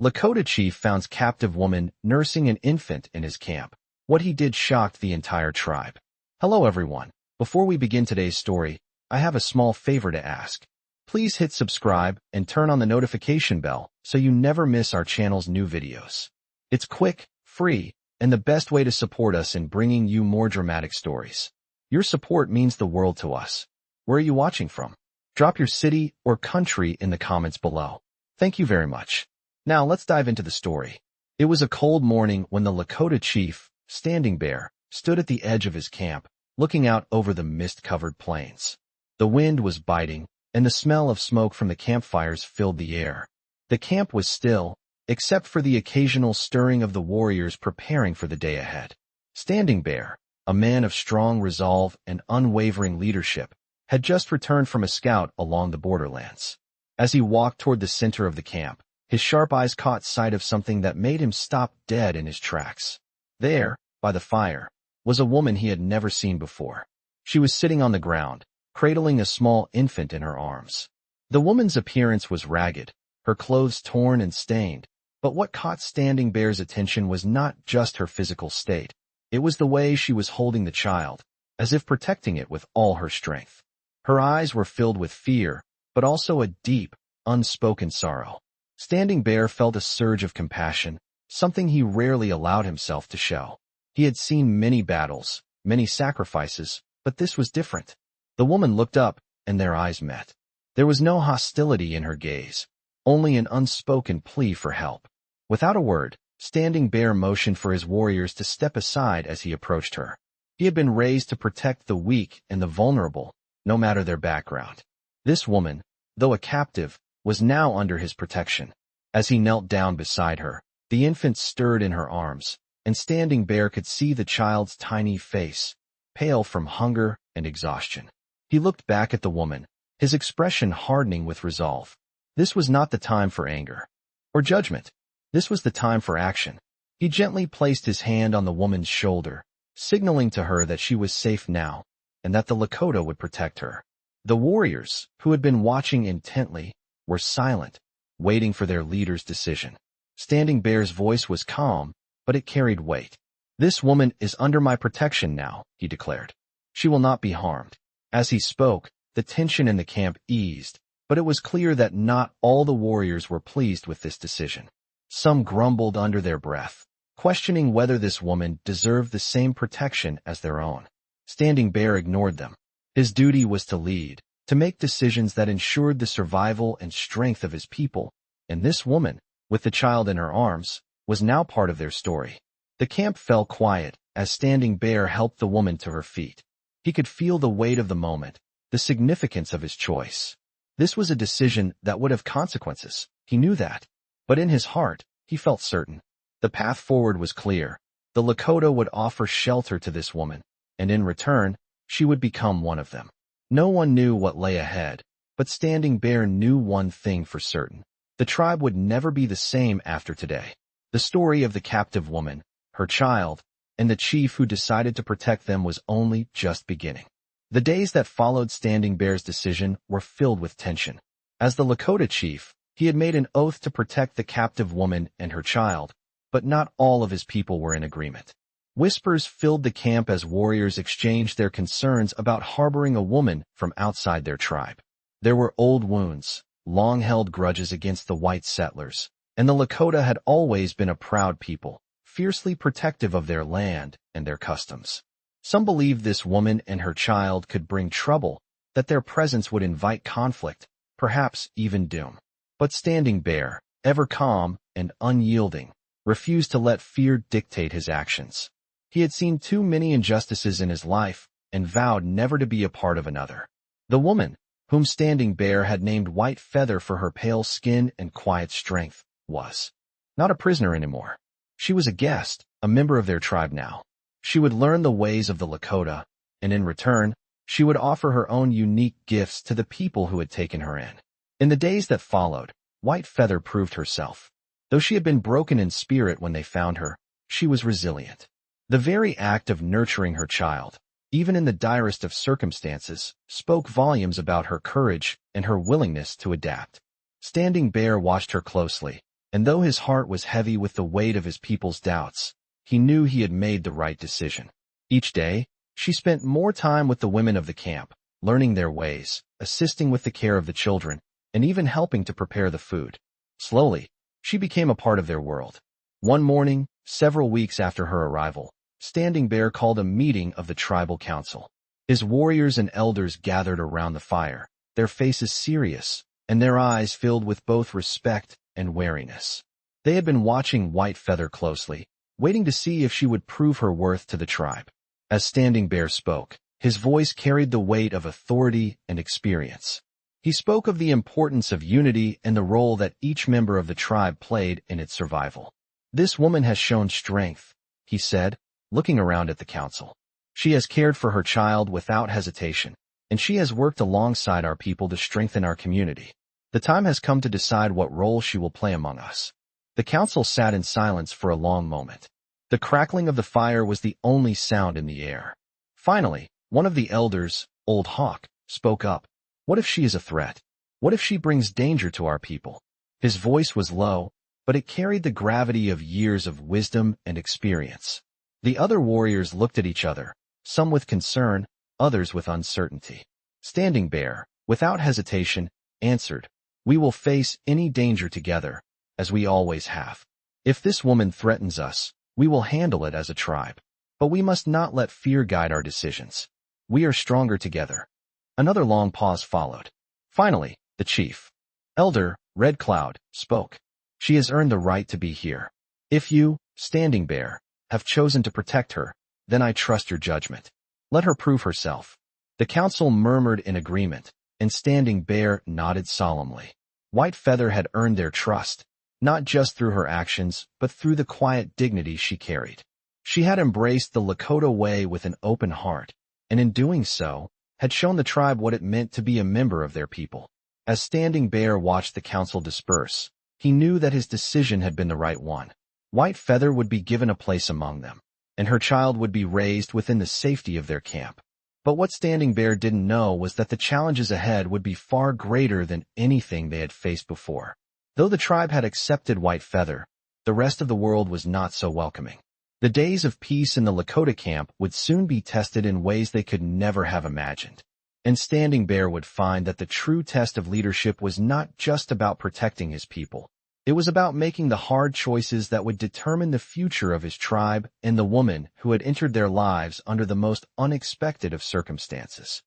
Lakota chief found captive woman nursing an infant in his camp. What he did shocked the entire tribe. Hello everyone. Before we begin today's story, I have a small favor to ask. Please hit subscribe and turn on the notification bell so you never miss our channel's new videos. It's quick, free, and the best way to support us in bringing you more dramatic stories. Your support means the world to us. Where are you watching from? Drop your city or country in the comments below. Thank you very much. Now let's dive into the story. It was a cold morning when the Lakota chief, Standing Bear, stood at the edge of his camp, looking out over the mist-covered plains. The wind was biting, and the smell of smoke from the campfires filled the air. The camp was still, except for the occasional stirring of the warriors preparing for the day ahead. Standing Bear, a man of strong resolve and unwavering leadership, had just returned from a scout along the borderlands. As he walked toward the center of the camp, his sharp eyes caught sight of something that made him stop dead in his tracks. There, by the fire, was a woman he had never seen before. She was sitting on the ground, cradling a small infant in her arms. The woman's appearance was ragged, her clothes torn and stained, but what caught Standing Bear's attention was not just her physical state. It was the way she was holding the child, as if protecting it with all her strength. Her eyes were filled with fear, but also a deep, unspoken sorrow. Standing Bear felt a surge of compassion, something he rarely allowed himself to show. He had seen many battles, many sacrifices, but this was different. The woman looked up, and their eyes met. There was no hostility in her gaze, only an unspoken plea for help. Without a word, Standing Bear motioned for his warriors to step aside as he approached her. He had been raised to protect the weak and the vulnerable, no matter their background. This woman, though a captive, was now under his protection. As he knelt down beside her, the infant stirred in her arms, and Standing Bear could see the child's tiny face, pale from hunger and exhaustion. He looked back at the woman, his expression hardening with resolve. This was not the time for anger or judgment. This was the time for action. He gently placed his hand on the woman's shoulder, signaling to her that she was safe now, and that the Lakota would protect her. The warriors, who had been watching intently, were silent, waiting for their leader's decision. Standing Bear's voice was calm, but it carried weight. "This woman is under my protection now," he declared. "She will not be harmed." As he spoke, the tension in the camp eased, but it was clear that not all the warriors were pleased with this decision. Some grumbled under their breath, questioning whether this woman deserved the same protection as their own. Standing Bear ignored them. His duty was to lead, to make decisions that ensured the survival and strength of his people, and this woman, with the child in her arms, was now part of their story. The camp fell quiet as Standing Bear helped the woman to her feet. He could feel the weight of the moment, the significance of his choice. This was a decision that would have consequences, he knew that. But in his heart, he felt certain. The path forward was clear. The Lakota would offer shelter to this woman, and in return, she would become one of them. No one knew what lay ahead, but Standing Bear knew one thing for certain. The tribe would never be the same after today. The story of the captive woman, her child, and the chief who decided to protect them was only just beginning. The days that followed Standing Bear's decision were filled with tension. As the Lakota chief, he had made an oath to protect the captive woman and her child, but not all of his people were in agreement. Whispers filled the camp as warriors exchanged their concerns about harboring a woman from outside their tribe. There were old wounds, long-held grudges against the white settlers, and the Lakota had always been a proud people, fiercely protective of their land and their customs. Some believed this woman and her child could bring trouble, that their presence would invite conflict, perhaps even doom. But Standing Bear, ever calm and unyielding, refused to let fear dictate his actions. He had seen too many injustices in his life and vowed never to be a part of another. The woman, whom Standing Bear had named White Feather for her pale skin and quiet strength, was not a prisoner anymore. She was a guest, a member of their tribe now. She would learn the ways of the Lakota, and in return, she would offer her own unique gifts to the people who had taken her in. In the days that followed, White Feather proved herself. Though she had been broken in spirit when they found her, she was resilient. The very act of nurturing her child, even in the direst of circumstances, spoke volumes about her courage and her willingness to adapt. Standing Bear watched her closely, and though his heart was heavy with the weight of his people's doubts, he knew he had made the right decision. Each day, she spent more time with the women of the camp, learning their ways, assisting with the care of the children, and even helping to prepare the food. Slowly, she became a part of their world. One morning, several weeks after her arrival, Standing Bear called a meeting of the tribal council. His warriors and elders gathered around the fire, their faces serious, and their eyes filled with both respect and wariness. They had been watching White Feather closely, waiting to see if she would prove her worth to the tribe. As Standing Bear spoke, his voice carried the weight of authority and experience. He spoke of the importance of unity and the role that each member of the tribe played in its survival. "This woman has shown strength," he said, looking around at the council. "She has cared for her child without hesitation, and she has worked alongside our people to strengthen our community. The time has come to decide what role she will play among us." The council sat in silence for a long moment. The crackling of the fire was the only sound in the air. Finally, one of the elders, Old Hawk, spoke up. "What if she is a threat? What if she brings danger to our people?" His voice was low, but it carried the gravity of years of wisdom and experience. The other warriors looked at each other, some with concern, others with uncertainty. Standing Bear, without hesitation, answered, "We will face any danger together, as we always have. If this woman threatens us, we will handle it as a tribe. But we must not let fear guide our decisions. We are stronger together." Another long pause followed. Finally, the chief, Elder Red Cloud, spoke. "She has earned the right to be here. If you, Standing Bear, have chosen to protect her, then I trust your judgment. Let her prove herself." The council murmured in agreement, and Standing Bear nodded solemnly. White Feather had earned their trust, not just through her actions, but through the quiet dignity she carried. She had embraced the Lakota way with an open heart, and in doing so, had shown the tribe what it meant to be a member of their people. As Standing Bear watched the council disperse, he knew that his decision had been the right one. White Feather would be given a place among them, and her child would be raised within the safety of their camp. But what Standing Bear didn't know was that the challenges ahead would be far greater than anything they had faced before. Though the tribe had accepted White Feather, the rest of the world was not so welcoming. The days of peace in the Lakota camp would soon be tested in ways they could never have imagined. And Standing Bear would find that the true test of leadership was not just about protecting his people. It was about making the hard choices that would determine the future of his tribe and the woman who had entered their lives under the most unexpected of circumstances.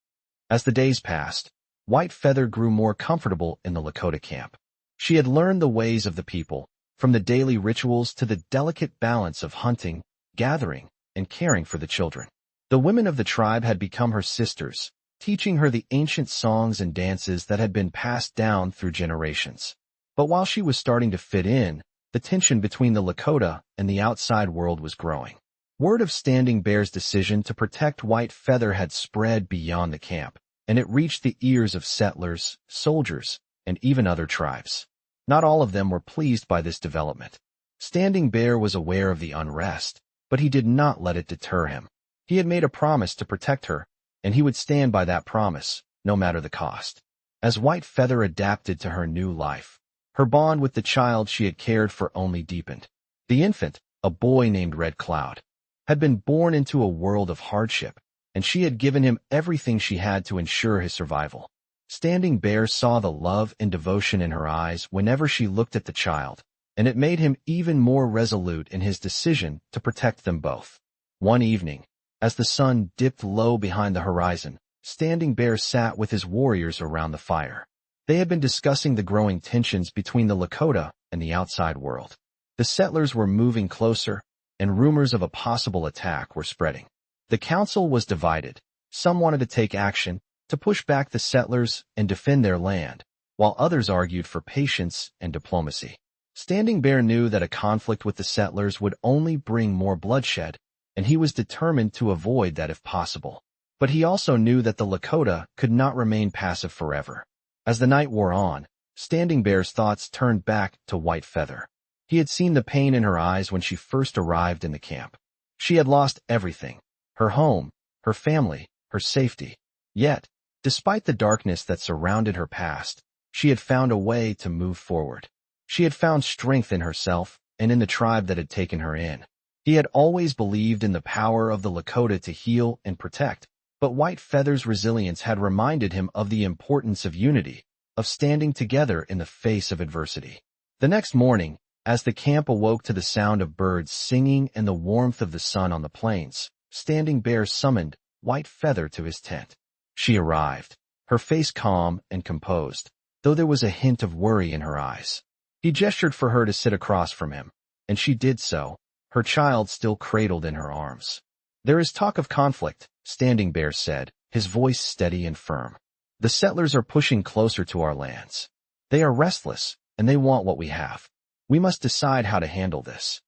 As the days passed, White Feather grew more comfortable in the Lakota camp. She had learned the ways of the people, from the daily rituals to the delicate balance of hunting, gathering, and caring for the children. The women of the tribe had become her sisters, teaching her the ancient songs and dances that had been passed down through generations. But while she was starting to fit in, the tension between the Lakota and the outside world was growing. Word of Standing Bear's decision to protect White Feather had spread beyond the camp, and it reached the ears of settlers, soldiers, and even other tribes. Not all of them were pleased by this development. Standing Bear was aware of the unrest, but he did not let it deter him. He had made a promise to protect her, and he would stand by that promise, no matter the cost. As White Feather adapted to her new life, her bond with the child she had cared for only deepened. The infant, a boy named Red Cloud, had been born into a world of hardship, and she had given him everything she had to ensure his survival. Standing Bear saw the love and devotion in her eyes whenever she looked at the child, and it made him even more resolute in his decision to protect them both. One evening, as the sun dipped low behind the horizon, Standing Bear sat with his warriors around the fire. They had been discussing the growing tensions between the Lakota and the outside world. The settlers were moving closer, and rumors of a possible attack were spreading. The council was divided. Some wanted to take action, to push back the settlers and defend their land, while others argued for patience and diplomacy. Standing Bear knew that a conflict with the settlers would only bring more bloodshed, and he was determined to avoid that if possible. But he also knew that the Lakota could not remain passive forever. As the night wore on, Standing Bear's thoughts turned back to White Feather. He had seen the pain in her eyes when she first arrived in the camp. She had lost everything: her home, her family, her safety. Yet, despite the darkness that surrounded her past, she had found a way to move forward. She had found strength in herself and in the tribe that had taken her in. He had always believed in the power of the Lakota to heal and protect, but White Feather's resilience had reminded him of the importance of unity, of standing together in the face of adversity. The next morning, as the camp awoke to the sound of birds singing and the warmth of the sun on the plains, Standing Bear summoned White Feather to his tent. She arrived, her face calm and composed, though there was a hint of worry in her eyes. He gestured for her to sit across from him, and she did so, her child still cradled in her arms. "There is talk of conflict," Standing Bear said, his voice steady and firm. "The settlers are pushing closer to our lands. They are restless, and they want what we have. We must decide how to handle this."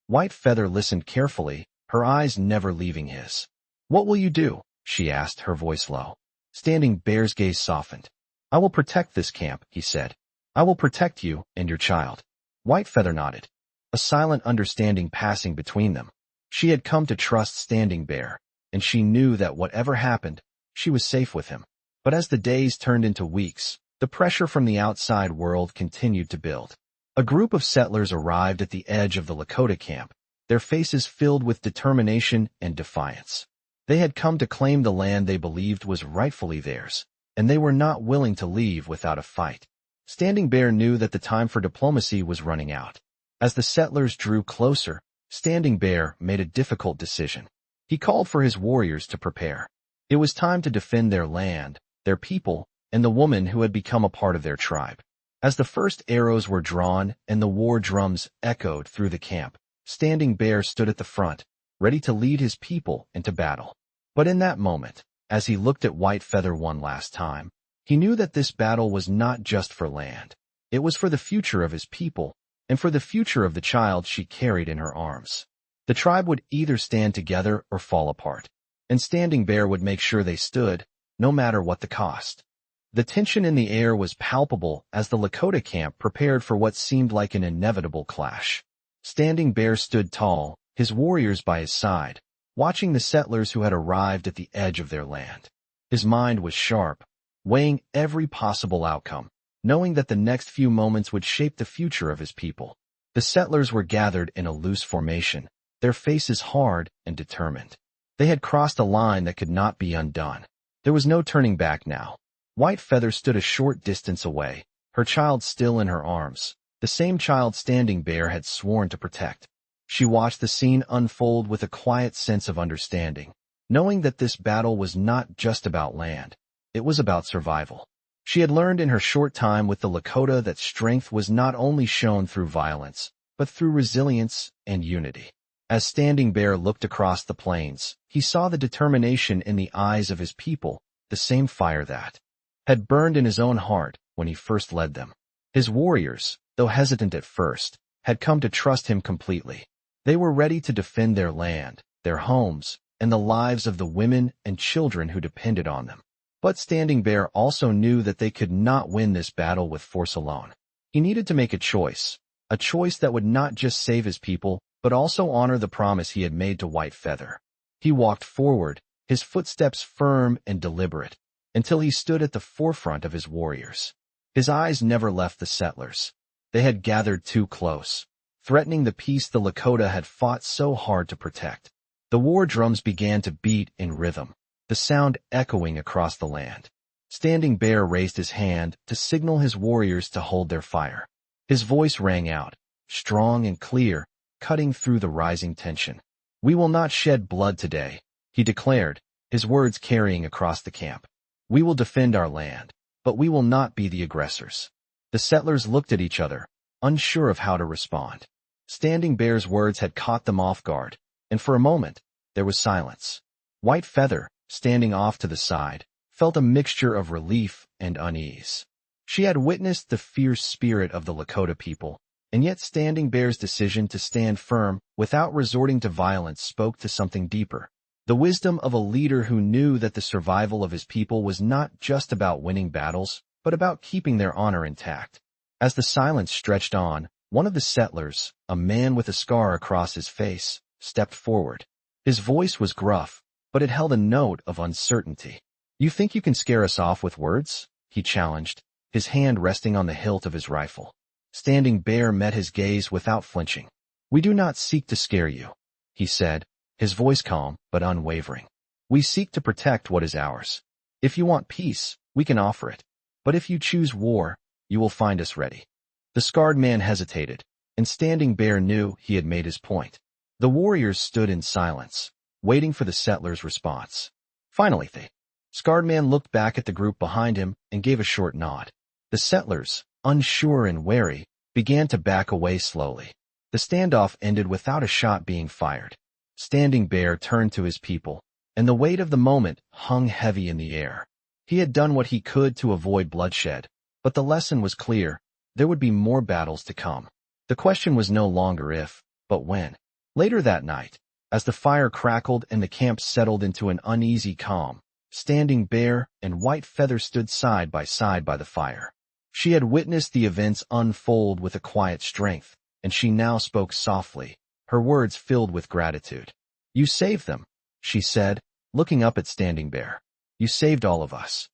White Feather listened carefully, her eyes never leaving his. "What will you do?" she asked, her voice low. Standing Bear's gaze softened. "I will protect this camp," he said. "I will protect you and your child." White Feather nodded, a silent understanding passing between them. She had come to trust Standing Bear, and she knew that whatever happened, she was safe with him. But as the days turned into weeks, the pressure from the outside world continued to build. A group of settlers arrived at the edge of the Lakota camp, their faces filled with determination and defiance. They had come to claim the land they believed was rightfully theirs, and they were not willing to leave without a fight. Standing Bear knew that the time for diplomacy was running out. As the settlers drew closer, Standing Bear made a difficult decision. He called for his warriors to prepare. It was time to defend their land, their people, and the woman who had become a part of their tribe. As the first arrows were drawn and the war drums echoed through the camp, Standing Bear stood at the front, ready to lead his people into battle. But in that moment, as he looked at White Feather one last time, he knew that this battle was not just for land. It was for the future of his people, and for the future of the child she carried in her arms. The tribe would either stand together or fall apart, and Standing Bear would make sure they stood, no matter what the cost. The tension in the air was palpable as the Lakota camp prepared for what seemed like an inevitable clash. Standing Bear stood tall, his warriors by his side, watching the settlers who had arrived at the edge of their land. His mind was sharp, weighing every possible outcome, knowing that the next few moments would shape the future of his people. The settlers were gathered in a loose formation, their faces hard and determined. They had crossed a line that could not be undone. There was no turning back now. White Feather stood a short distance away, her child still in her arms, the same child Standing Bear had sworn to protect. She watched the scene unfold with a quiet sense of understanding, knowing that this battle was not just about land, it was about survival. She had learned in her short time with the Lakota that strength was not only shown through violence, but through resilience and unity. As Standing Bear looked across the plains, he saw the determination in the eyes of his people, the same fire that had burned in his own heart when he first led them. His warriors, though hesitant at first, had come to trust him completely. They were ready to defend their land, their homes, and the lives of the women and children who depended on them. But Standing Bear also knew that they could not win this battle with force alone. He needed to make a choice that would not just save his people, but also honor the promise he had made to White Feather. He walked forward, his footsteps firm and deliberate, until he stood at the forefront of his warriors. His eyes never left the settlers. They had gathered too close, threatening the peace the Lakota had fought so hard to protect. The war drums began to beat in rhythm, the sound echoing across the land. Standing Bear raised his hand to signal his warriors to hold their fire. His voice rang out, strong and clear, cutting through the rising tension. "We will not shed blood today," he declared, his words carrying across the camp. "We will defend our land, but we will not be the aggressors." The settlers looked at each other, unsure of how to respond. Standing Bear's words had caught them off guard, and for a moment, there was silence. White Feather, standing off to the side, felt a mixture of relief and unease. She had witnessed the fierce spirit of the Lakota people, and yet Standing Bear's decision to stand firm without resorting to violence spoke to something deeper. The wisdom of a leader who knew that the survival of his people was not just about winning battles, but about keeping their honor intact. As the silence stretched on, one of the settlers, a man with a scar across his face, stepped forward. His voice was gruff, but it held a note of uncertainty. "You think you can scare us off with words?" he challenged, his hand resting on the hilt of his rifle. Standing Bear met his gaze without flinching. "We do not seek to scare you," he said, his voice calm but unwavering. "We seek to protect what is ours. If you want peace, we can offer it. But if you choose war, you will find us ready." The scarred man hesitated, and Standing Bear knew he had made his point. The warriors stood in silence, waiting for the settlers' response. Finally, the scarred man looked back at the group behind him and gave a short nod. The settlers, unsure and wary, began to back away slowly. The standoff ended without a shot being fired. Standing Bear turned to his people, and the weight of the moment hung heavy in the air. He had done what he could to avoid bloodshed, but the lesson was clear: there would be more battles to come. The question was no longer if, but when. Later that night, as the fire crackled and the camp settled into an uneasy calm, Standing Bear and White Feather stood side by the fire. She had witnessed the events unfold with a quiet strength, and she now spoke softly, her words filled with gratitude. "You saved them," she said, looking up at Standing Bear. "You saved all of us."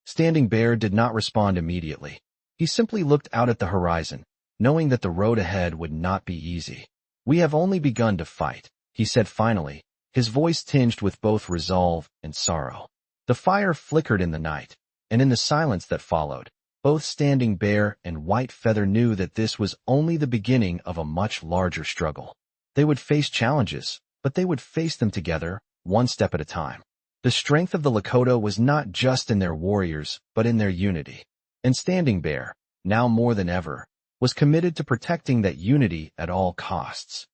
Standing Bear did not respond immediately. He simply looked out at the horizon, knowing that the road ahead would not be easy. "We have only begun to fight," he said finally, his voice tinged with both resolve and sorrow. The fire flickered in the night, and in the silence that followed, both Standing Bear and White Feather knew that this was only the beginning of a much larger struggle. They would face challenges, but they would face them together, one step at a time. The strength of the Lakota was not just in their warriors, but in their unity. And Standing Bear, now more than ever, was committed to protecting that unity at all costs.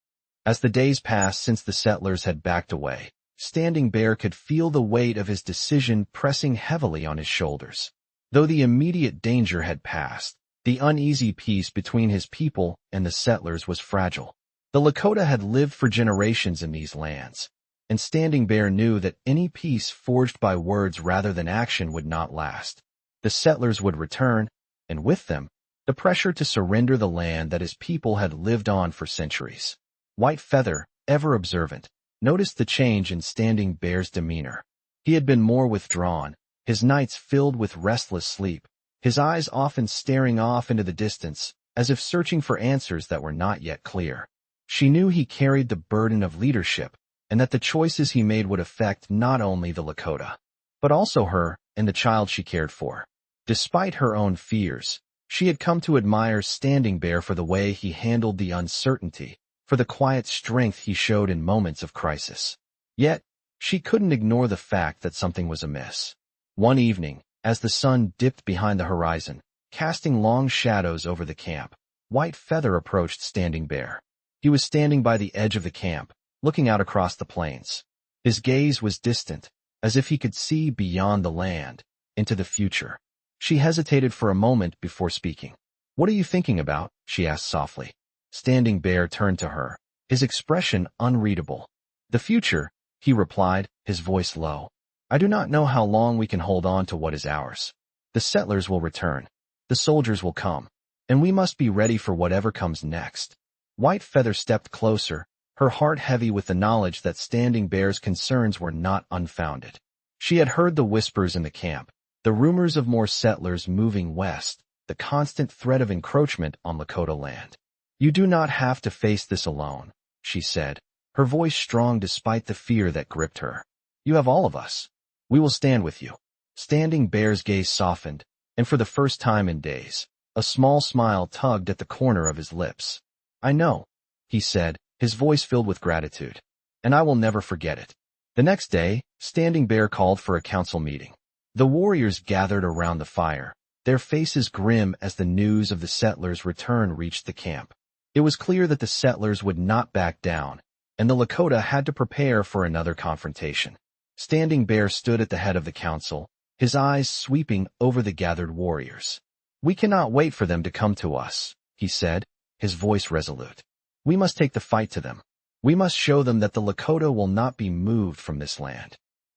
As the days passed since the settlers had backed away, Standing Bear could feel the weight of his decision pressing heavily on his shoulders. Though the immediate danger had passed, the uneasy peace between his people and the settlers was fragile. The Lakota had lived for generations in these lands, and Standing Bear knew that any peace forged by words rather than action would not last. The settlers would return, and with them, the pressure to surrender the land that his people had lived on for centuries. White Feather, ever observant, noticed the change in Standing Bear's demeanor. He had been more withdrawn, his nights filled with restless sleep, his eyes often staring off into the distance, as if searching for answers that were not yet clear. She knew he carried the burden of leadership, and that the choices he made would affect not only the Lakota, but also her and the child she cared for. Despite her own fears, she had come to admire Standing Bear for the way he handled the uncertainty, for the quiet strength he showed in moments of crisis. Yet, she couldn't ignore the fact that something was amiss. One evening, as the sun dipped behind the horizon, casting long shadows over the camp, White Feather approached Standing Bear. He was standing by the edge of the camp, looking out across the plains. His gaze was distant, as if he could see beyond the land, into the future. She hesitated for a moment before speaking. "What are you thinking about?" she asked softly. Standing Bear turned to her, his expression unreadable. "The future," he replied, his voice low. "I do not know how long we can hold on to what is ours. The settlers will return. The soldiers will come. And we must be ready for whatever comes next." White Feather stepped closer, her heart heavy with the knowledge that Standing Bear's concerns were not unfounded. She had heard the whispers in the camp, the rumors of more settlers moving west, the constant threat of encroachment on Lakota land. "You do not have to face this alone," she said, her voice strong despite the fear that gripped her. "You have all of us. We will stand with you." Standing Bear's gaze softened, and for the first time in days, a small smile tugged at the corner of his lips. "I know," he said, his voice filled with gratitude, "and I will never forget it." The next day, Standing Bear called for a council meeting. The warriors gathered around the fire, their faces grim as the news of the settlers' return reached the camp. It was clear that the settlers would not back down, and the Lakota had to prepare for another confrontation. Standing Bear stood at the head of the council, his eyes sweeping over the gathered warriors. "We cannot wait for them to come to us," he said, his voice resolute. "We must take the fight to them. We must show them that the Lakota will not be moved from this land."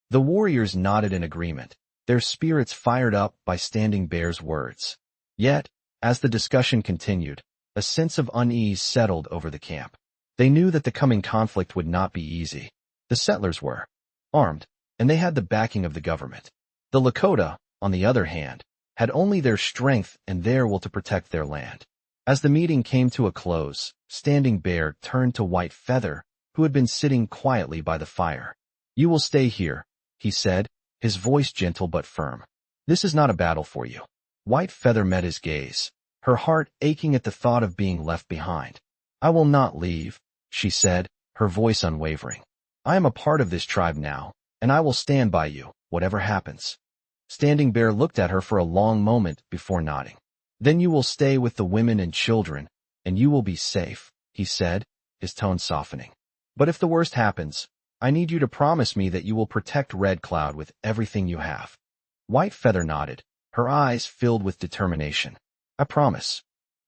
The warriors nodded in agreement, their spirits fired up by Standing Bear's words. Yet, as the discussion continued, a sense of unease settled over the camp. They knew that the coming conflict would not be easy. The settlers were armed, and they had the backing of the government. The Lakota, on the other hand, had only their strength and their will to protect their land. As the meeting came to a close, Standing Bear turned to White Feather, who had been sitting quietly by the fire. "You will stay here," he said, his voice gentle but firm. "This is not a battle for you." White Feather met his gaze, her heart aching at the thought of being left behind. "I will not leave," she said, her voice unwavering. "I am a part of this tribe now, and I will stand by you, whatever happens." Standing Bear looked at her for a long moment before nodding. "Then you will stay with the women and children, and you will be safe," he said, his tone softening. "But if the worst happens, I need you to promise me that you will protect Red Cloud with everything you have." White Feather nodded, her eyes filled with determination. "I promise."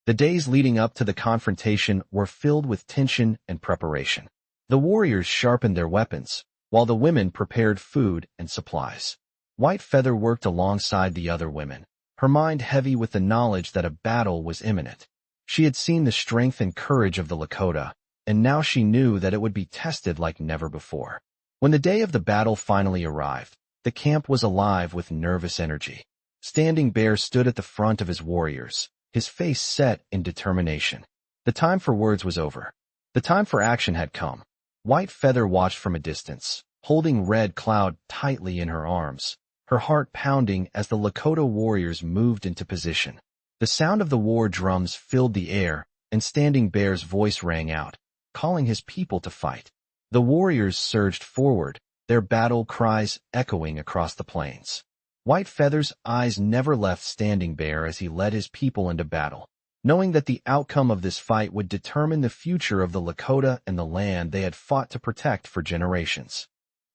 The days leading up to the confrontation were filled with tension and preparation. The warriors sharpened their weapons, while the women prepared food and supplies. White Feather worked alongside the other women, her mind heavy with the knowledge that a battle was imminent. She had seen the strength and courage of the Lakota, and now she knew that it would be tested like never before. When the day of the battle finally arrived, the camp was alive with nervous energy. Standing Bear stood at the front of his warriors, his face set in determination. The time for words was over. The time for action had come. White Feather watched from a distance, holding Red Cloud tightly in her arms, her heart pounding as the Lakota warriors moved into position. The sound of the war drums filled the air, and Standing Bear's voice rang out, calling his people to fight. The warriors surged forward, their battle cries echoing across the plains. White Feather's eyes never left Standing Bear as he led his people into battle, knowing that the outcome of this fight would determine the future of the Lakota and the land they had fought to protect for generations.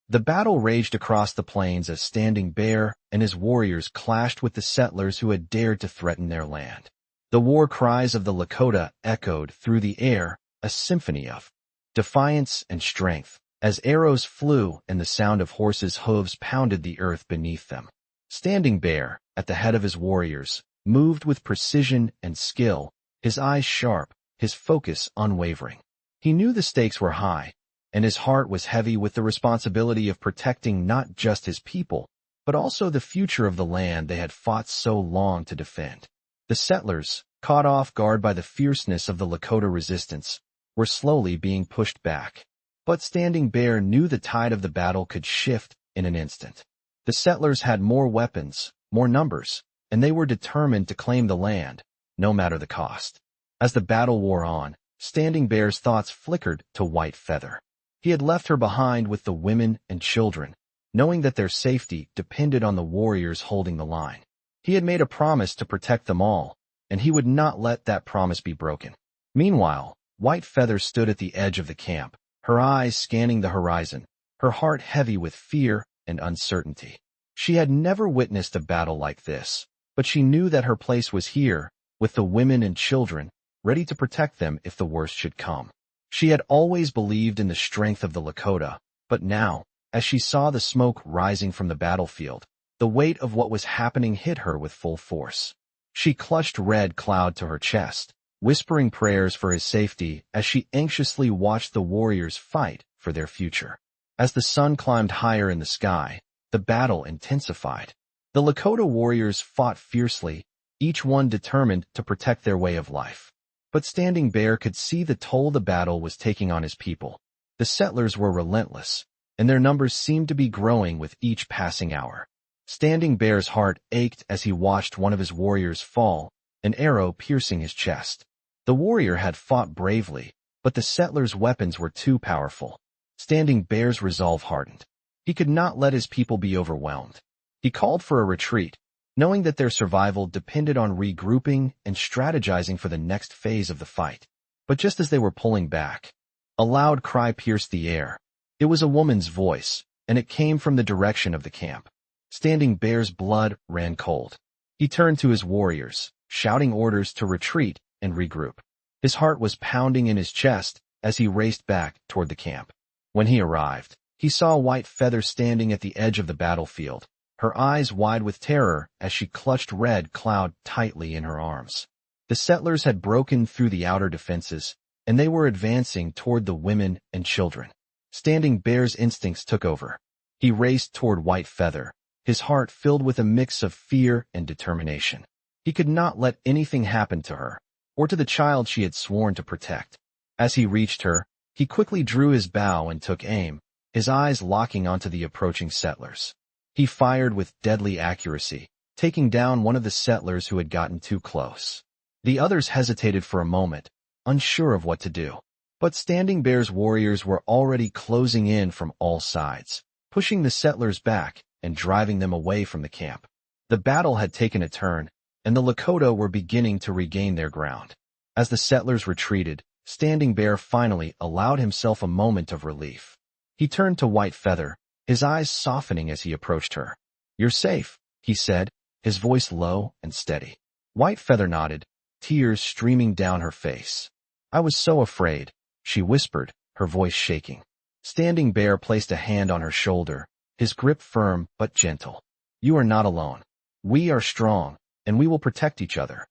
The battle raged across the plains as Standing Bear and his warriors clashed with the settlers who had dared to threaten their land. The war cries of the Lakota echoed through the air, a symphony of defiance and strength, as arrows flew and the sound of horses' hooves pounded the earth beneath them. Standing Bear, at the head of his warriors, moved with precision and skill, his eyes sharp, his focus unwavering. He knew the stakes were high, and his heart was heavy with the responsibility of protecting not just his people, but also the future of the land they had fought so long to defend. The settlers, caught off guard by the fierceness of the Lakota resistance, were slowly being pushed back. But Standing Bear knew the tide of the battle could shift in an instant. The settlers had more weapons, more numbers, and they were determined to claim the land, no matter the cost. As the battle wore on, Standing Bear's thoughts flickered to White Feather. He had left her behind with the women and children, knowing that their safety depended on the warriors holding the line. He had made a promise to protect them all, and he would not let that promise be broken. Meanwhile, White Feather stood at the edge of the camp, her eyes scanning the horizon, her heart heavy with fear and uncertainty. She had never witnessed a battle like this, but she knew that her place was here, with the women and children, ready to protect them if the worst should come. She had always believed in the strength of the Lakota, but now, as she saw the smoke rising from the battlefield, the weight of what was happening hit her with full force. She clutched Red Cloud to her chest, whispering prayers for his safety as she anxiously watched the warriors fight for their future. As the sun climbed higher in the sky, the battle intensified. The Lakota warriors fought fiercely, each one determined to protect their way of life. But Standing Bear could see the toll the battle was taking on his people. The settlers were relentless, and their numbers seemed to be growing with each passing hour. Standing Bear's heart ached as he watched one of his warriors fall, an arrow piercing his chest. The warrior had fought bravely, but the settlers' weapons were too powerful. Standing Bear's resolve hardened. He could not let his people be overwhelmed. He called for a retreat, knowing that their survival depended on regrouping and strategizing for the next phase of the fight. But just as they were pulling back, a loud cry pierced the air. It was a woman's voice, and it came from the direction of the camp. Standing Bear's blood ran cold. He turned to his warriors, shouting orders to retreat and regroup. His heart was pounding in his chest as he raced back toward the camp. When he arrived, he saw White Feather standing at the edge of the battlefield, her eyes wide with terror as she clutched Red Cloud tightly in her arms. The settlers had broken through the outer defenses, and they were advancing toward the women and children. Standing Bear's instincts took over. He raced toward White Feather, his heart filled with a mix of fear and determination. He could not let anything happen to her, or to the child she had sworn to protect. As he reached her, he quickly drew his bow and took aim, his eyes locking onto the approaching settlers. He fired with deadly accuracy, taking down one of the settlers who had gotten too close. The others hesitated for a moment, unsure of what to do. But Standing Bear's warriors were already closing in from all sides, pushing the settlers back and driving them away from the camp. The battle had taken a turn, and the Lakota were beginning to regain their ground. As the settlers retreated, Standing Bear finally allowed himself a moment of relief. He turned to White Feather, his eyes softening as he approached her. "You're safe," he said, his voice low and steady. White Feather nodded, tears streaming down her face. "I was so afraid," she whispered, her voice shaking. Standing Bear placed a hand on her shoulder, his grip firm but gentle. "You are not alone. We are strong, and we will protect each other."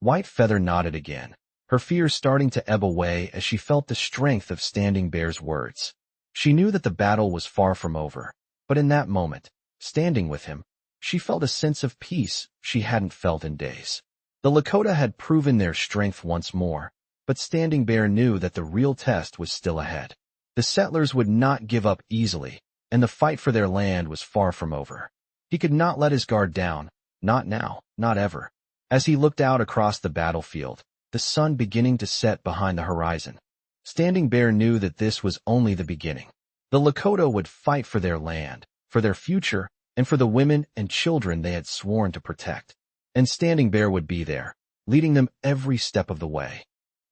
White Feather nodded again, her fears starting to ebb away as she felt the strength of Standing Bear's words. She knew that the battle was far from over, but in that moment, standing with him, she felt a sense of peace she hadn't felt in days. The Lakota had proven their strength once more, but Standing Bear knew that the real test was still ahead. The settlers would not give up easily, and the fight for their land was far from over. He could not let his guard down, not now, not ever. As he looked out across the battlefield, the sun beginning to set behind the horizon, Standing Bear knew that this was only the beginning. The Lakota would fight for their land, for their future, and for the women and children they had sworn to protect. And Standing Bear would be there, leading them every step of the way.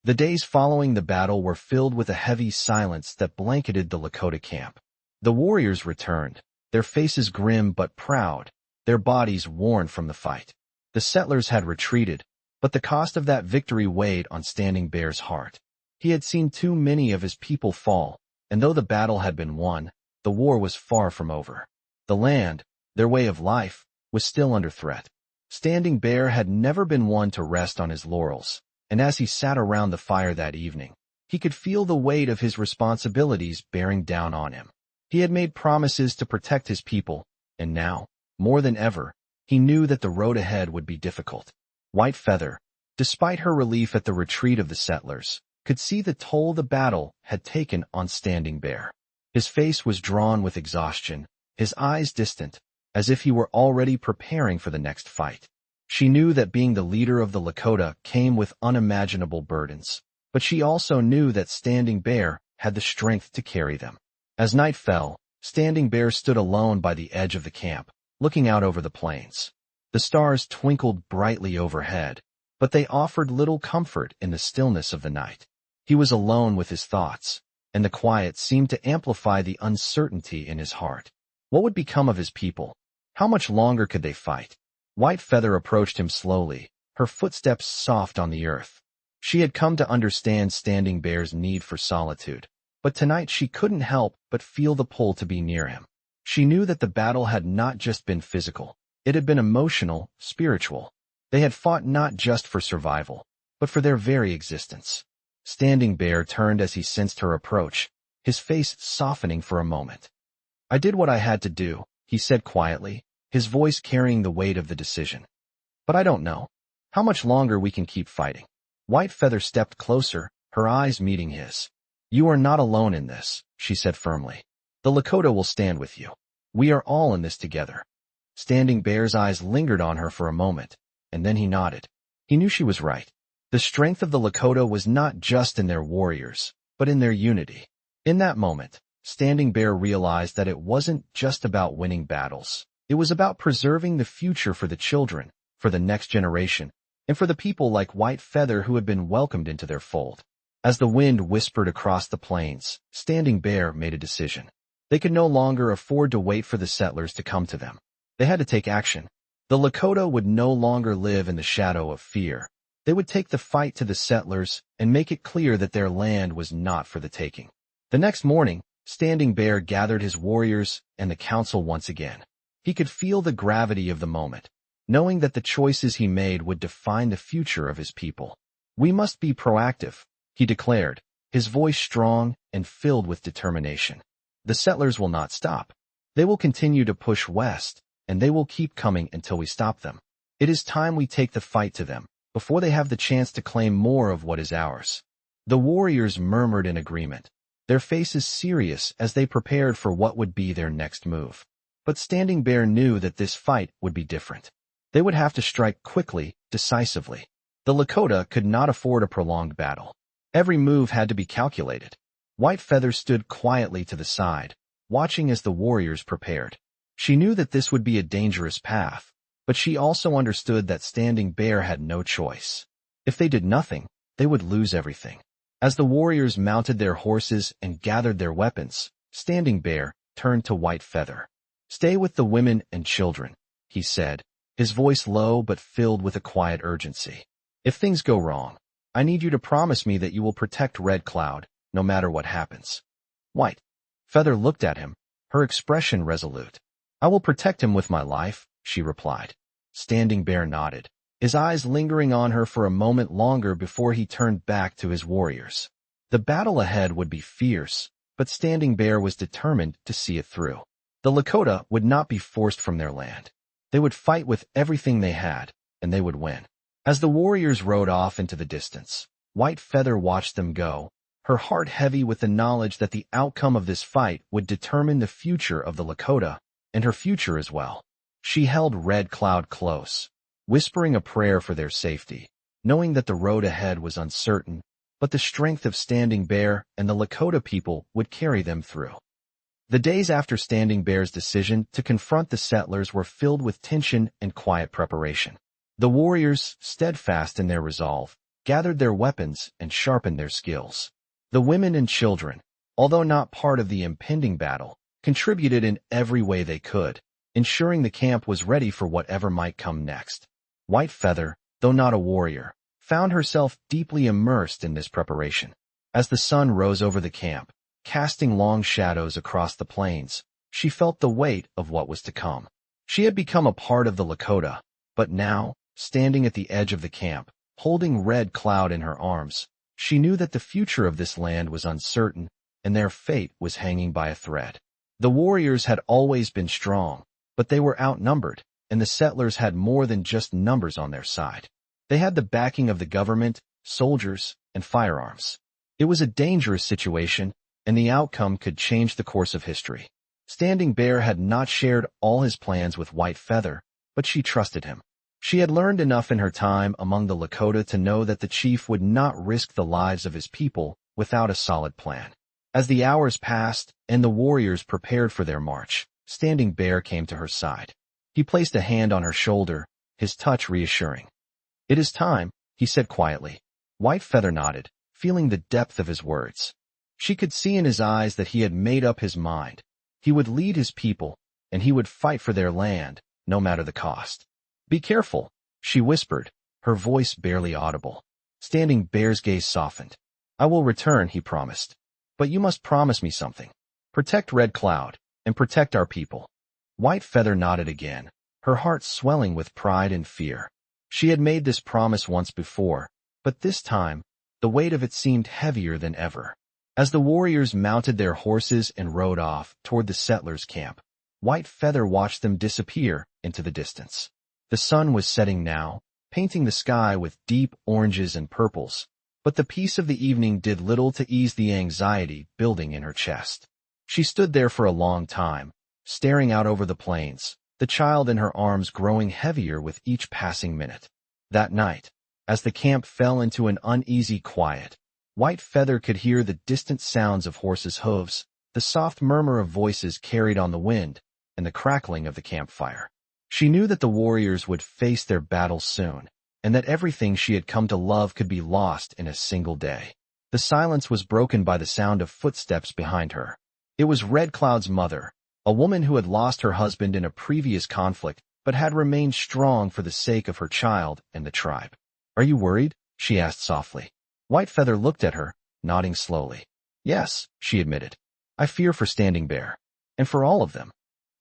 The days following the battle were filled with a heavy silence that blanketed the Lakota camp. The warriors returned, their faces grim but proud, their bodies worn from the fight. The settlers had retreated, but the cost of that victory weighed on Standing Bear's heart. He had seen too many of his people fall, and though the battle had been won, the war was far from over. The land, their way of life, was still under threat. Standing Bear had never been one to rest on his laurels, and as he sat around the fire that evening, he could feel the weight of his responsibilities bearing down on him. He had made promises to protect his people, and now, more than ever, he knew that the road ahead would be difficult. White Feather, despite her relief at the retreat of the settlers, could see the toll the battle had taken on Standing Bear. His face was drawn with exhaustion, his eyes distant, as if he were already preparing for the next fight. She knew that being the leader of the Lakota came with unimaginable burdens, but she also knew that Standing Bear had the strength to carry them. As night fell, Standing Bear stood alone by the edge of the camp, looking out over the plains. The stars twinkled brightly overhead, but they offered little comfort in the stillness of the night. He was alone with his thoughts, and the quiet seemed to amplify the uncertainty in his heart. What would become of his people? How much longer could they fight? White Feather approached him slowly, her footsteps soft on the earth. She had come to understand Standing Bear's need for solitude, but tonight she couldn't help but feel the pull to be near him. She knew that the battle had not just been physical, it had been emotional, spiritual. They had fought not just for survival, but for their very existence. Standing Bear turned as he sensed her approach, his face softening for a moment. "I did what I had to do," he said quietly, his voice carrying the weight of the decision. "But I don't know how much longer we can keep fighting." White Feather stepped closer, her eyes meeting his. "You are not alone in this," she said firmly. "The Lakota will stand with you. We are all in this together." Standing Bear's eyes lingered on her for a moment, and then he nodded. He knew she was right. The strength of the Lakota was not just in their warriors, but in their unity. In that moment, Standing Bear realized that it wasn't just about winning battles. It was about preserving the future for the children, for the next generation, and for the people like White Feather who had been welcomed into their fold. As the wind whispered across the plains, Standing Bear made a decision. They could no longer afford to wait for the settlers to come to them. They had to take action. The Lakota would no longer live in the shadow of fear. They would take the fight to the settlers and make it clear that their land was not for the taking. The next morning, Standing Bear gathered his warriors and the council once again. He could feel the gravity of the moment, knowing that the choices he made would define the future of his people. "We must be proactive," he declared, his voice strong and filled with determination. "The settlers will not stop. They will continue to push west, and they will keep coming until we stop them. It is time we take the fight to them, before they have the chance to claim more of what is ours. The warriors murmured in agreement, their faces serious as they prepared for what would be their next move. But Standing Bear knew that this fight would be different. They would have to strike quickly, decisively. The Lakota could not afford a prolonged battle. Every move had to be calculated. White Feather stood quietly to the side, watching as the warriors prepared. She knew that this would be a dangerous path, but she also understood that Standing Bear had no choice. If they did nothing, they would lose everything. As the warriors mounted their horses and gathered their weapons, Standing Bear turned to White Feather. "Stay with the women and children," he said, his voice low but filled with a quiet urgency. "If things go wrong, I need you to promise me that you will protect Red Cloud, no matter what happens." White Feather looked at him, her expression resolute. "I will protect him with my life," she replied. Standing Bear nodded, his eyes lingering on her for a moment longer before he turned back to his warriors. The battle ahead would be fierce, but Standing Bear was determined to see it through. The Lakota would not be forced from their land. They would fight with everything they had, and they would win. As the warriors rode off into the distance, White Feather watched them go, her heart heavy with the knowledge that the outcome of this fight would determine the future of the Lakota, and her future as well. She held Red Cloud close, whispering a prayer for their safety, knowing that the road ahead was uncertain, but the strength of Standing Bear and the Lakota people would carry them through. The days after Standing Bear's decision to confront the settlers were filled with tension and quiet preparation. The warriors, steadfast in their resolve, gathered their weapons and sharpened their skills. The women and children, although not part of the impending battle, contributed in every way they could, ensuring the camp was ready for whatever might come next. White Feather, though not a warrior, found herself deeply immersed in this preparation. As the sun rose over the camp, casting long shadows across the plains, she felt the weight of what was to come. She had become a part of the Lakota, but now, standing at the edge of the camp, holding Red Cloud in her arms, she knew that the future of this land was uncertain, and their fate was hanging by a thread. The warriors had always been strong, but they were outnumbered, and the settlers had more than just numbers on their side. They had the backing of the government, soldiers, and firearms. It was a dangerous situation, and the outcome could change the course of history. Standing Bear had not shared all his plans with White Feather, but she trusted him. She had learned enough in her time among the Lakota to know that the chief would not risk the lives of his people without a solid plan. As the hours passed and the warriors prepared for their march, Standing Bear came to her side. He placed a hand on her shoulder, his touch reassuring. "It is time," he said quietly. White Feather nodded, feeling the depth of his words. She could see in his eyes that he had made up his mind. He would lead his people, and he would fight for their land, no matter the cost. "Be careful," she whispered, her voice barely audible. Standing Bear's gaze softened. "I will return," he promised. "But you must promise me something. Protect Red Cloud, and protect our people." White Feather nodded again, her heart swelling with pride and fear. She had made this promise once before, but this time, the weight of it seemed heavier than ever. As the warriors mounted their horses and rode off toward the settlers' camp, White Feather watched them disappear into the distance. The sun was setting now, painting the sky with deep oranges and purples, but the peace of the evening did little to ease the anxiety building in her chest. She stood there for a long time, staring out over the plains, the child in her arms growing heavier with each passing minute. That night, as the camp fell into an uneasy quiet, White Feather could hear the distant sounds of horses' hooves, the soft murmur of voices carried on the wind, and the crackling of the campfire. She knew that the warriors would face their battle soon, and that everything she had come to love could be lost in a single day. The silence was broken by the sound of footsteps behind her. It was Red Cloud's mother, a woman who had lost her husband in a previous conflict but had remained strong for the sake of her child and the tribe. "Are you worried?" she asked softly. White Feather looked at her, nodding slowly. "Yes," she admitted. "I fear for Standing Bear, and for all of them."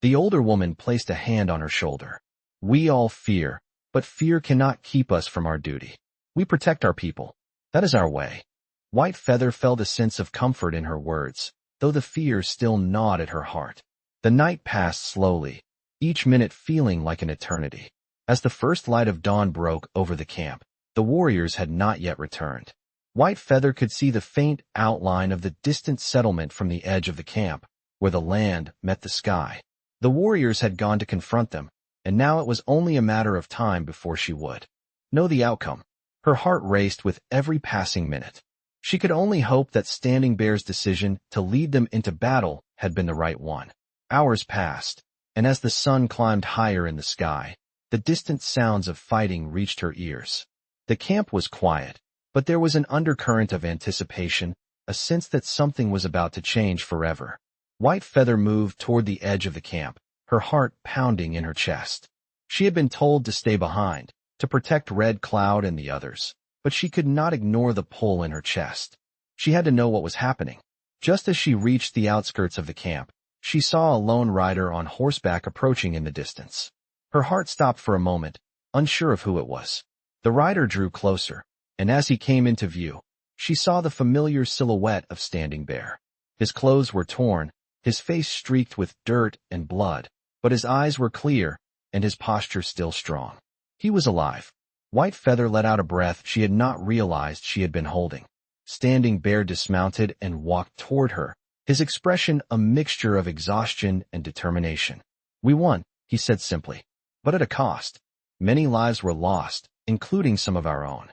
The older woman placed a hand on her shoulder. "We all fear, but fear cannot keep us from our duty. We protect our people. That is our way." White Feather felt a sense of comfort in her words, though the fear still gnawed at her heart. The night passed slowly, each minute feeling like an eternity. As the first light of dawn broke over the camp, The warriors had not yet returned. White Feather could see the faint outline of the distant settlement from the edge of the camp, where the land met the sky. The warriors had gone to confront them, and now it was only a matter of time before she would know the outcome. Her heart raced with every passing minute. She could only hope that Standing Bear's decision to lead them into battle had been the right one. Hours passed, and as the sun climbed higher in the sky, the distant sounds of fighting reached her ears. The camp was quiet, but there was an undercurrent of anticipation, a sense that something was about to change forever. White Feather moved toward the edge of the camp, her heart pounding in her chest. She had been told to stay behind, to protect Red Cloud and the others, but she could not ignore the pull in her chest. She had to know what was happening. Just as she reached the outskirts of the camp, she saw a lone rider on horseback approaching in the distance. Her heart stopped for a moment, unsure of who it was. The rider drew closer, and as he came into view, she saw the familiar silhouette of Standing Bear. His clothes were torn, his face streaked with dirt and blood, but his eyes were clear, and his posture still strong. He was alive. White Feather let out a breath she had not realized she had been holding. Standing Bear dismounted and walked toward her, his expression a mixture of exhaustion and determination. "We won," he said simply, "but at a cost. Many lives were lost, including some of our own."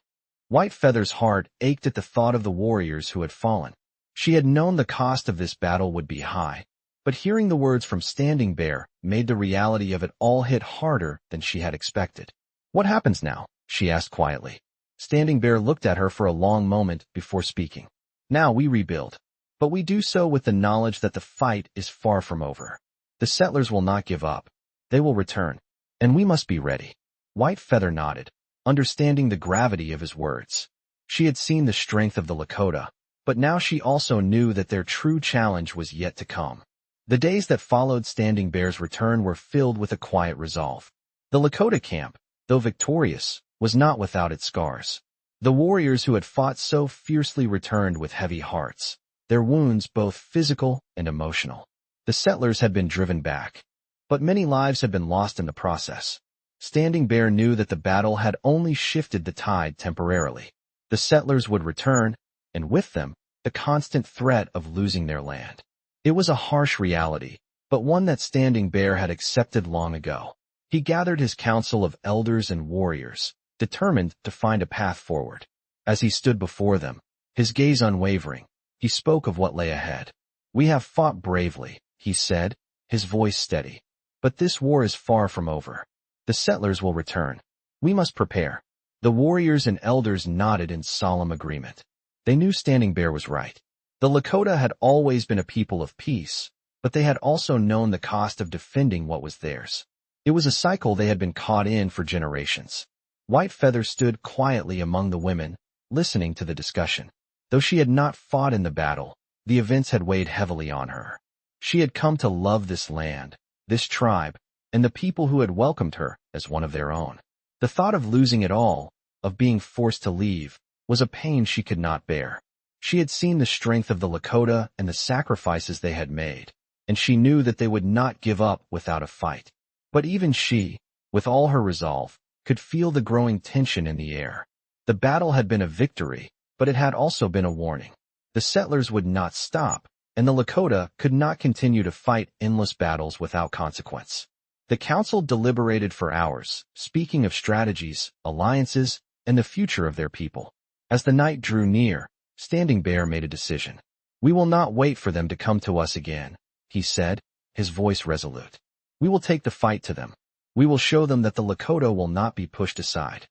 White Feather's heart ached at the thought of the warriors who had fallen. She had known the cost of this battle would be high, but hearing the words from Standing Bear made the reality of it all hit harder than she had expected. "What happens now?" she asked quietly. Standing Bear looked at her for a long moment before speaking. "Now we rebuild, but we do so with the knowledge that the fight is far from over. The settlers will not give up. They will return, and we must be ready." White Feather nodded, understanding the gravity of his words. She had seen the strength of the Lakota, but now she also knew that their true challenge was yet to come. The days that followed Standing Bear's return were filled with a quiet resolve. The Lakota camp, though victorious, was not without its scars. The warriors who had fought so fiercely returned with heavy hearts, their wounds both physical and emotional. The settlers had been driven back, but many lives had been lost in the process. Standing Bear knew that the battle had only shifted the tide temporarily. The settlers would return, and with them, the constant threat of losing their land. It was a harsh reality, but one that Standing Bear had accepted long ago. He gathered his council of elders and warriors, determined to find a path forward. As he stood before them, his gaze unwavering, he spoke of what lay ahead. "We have fought bravely," he said, his voice steady. "But this war is far from over. The settlers will return. We must prepare." The warriors and elders nodded in solemn agreement. They knew Standing Bear was right. The Lakota had always been a people of peace, but they had also known the cost of defending what was theirs. It was a cycle they had been caught in for generations. White Feather stood quietly among the women, listening to the discussion. Though she had not fought in the battle, the events had weighed heavily on her. She had come to love this land, this tribe, and the people who had welcomed her as one of their own. The thought of losing it all, of being forced to leave, was a pain she could not bear. She had seen the strength of the Lakota and the sacrifices they had made, and she knew that they would not give up without a fight. But even she, with all her resolve, could feel the growing tension in the air. The battle had been a victory, but it had also been a warning. The settlers would not stop, and the Lakota could not continue to fight endless battles without consequence. The council deliberated for hours, speaking of strategies, alliances, and the future of their people. As the night drew near, Standing Bear made a decision. "We will not wait for them to come to us again," he said, his voice resolute. "We will take the fight to them. We will show them that the Lakota will not be pushed aside."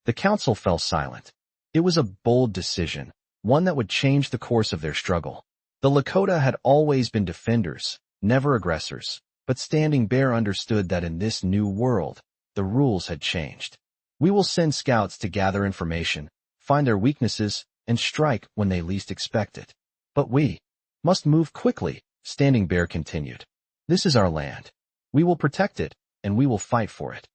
The council fell silent. It was a bold decision, one that would change the course of their struggle. The Lakota had always been defenders, never aggressors, but Standing Bear understood that in this new world, the rules had changed. "We will send scouts to gather information, find their weaknesses, and strike when they least expect it. But we must move quickly," Standing Bear continued. "This is our land. We will protect it, and we will fight for it."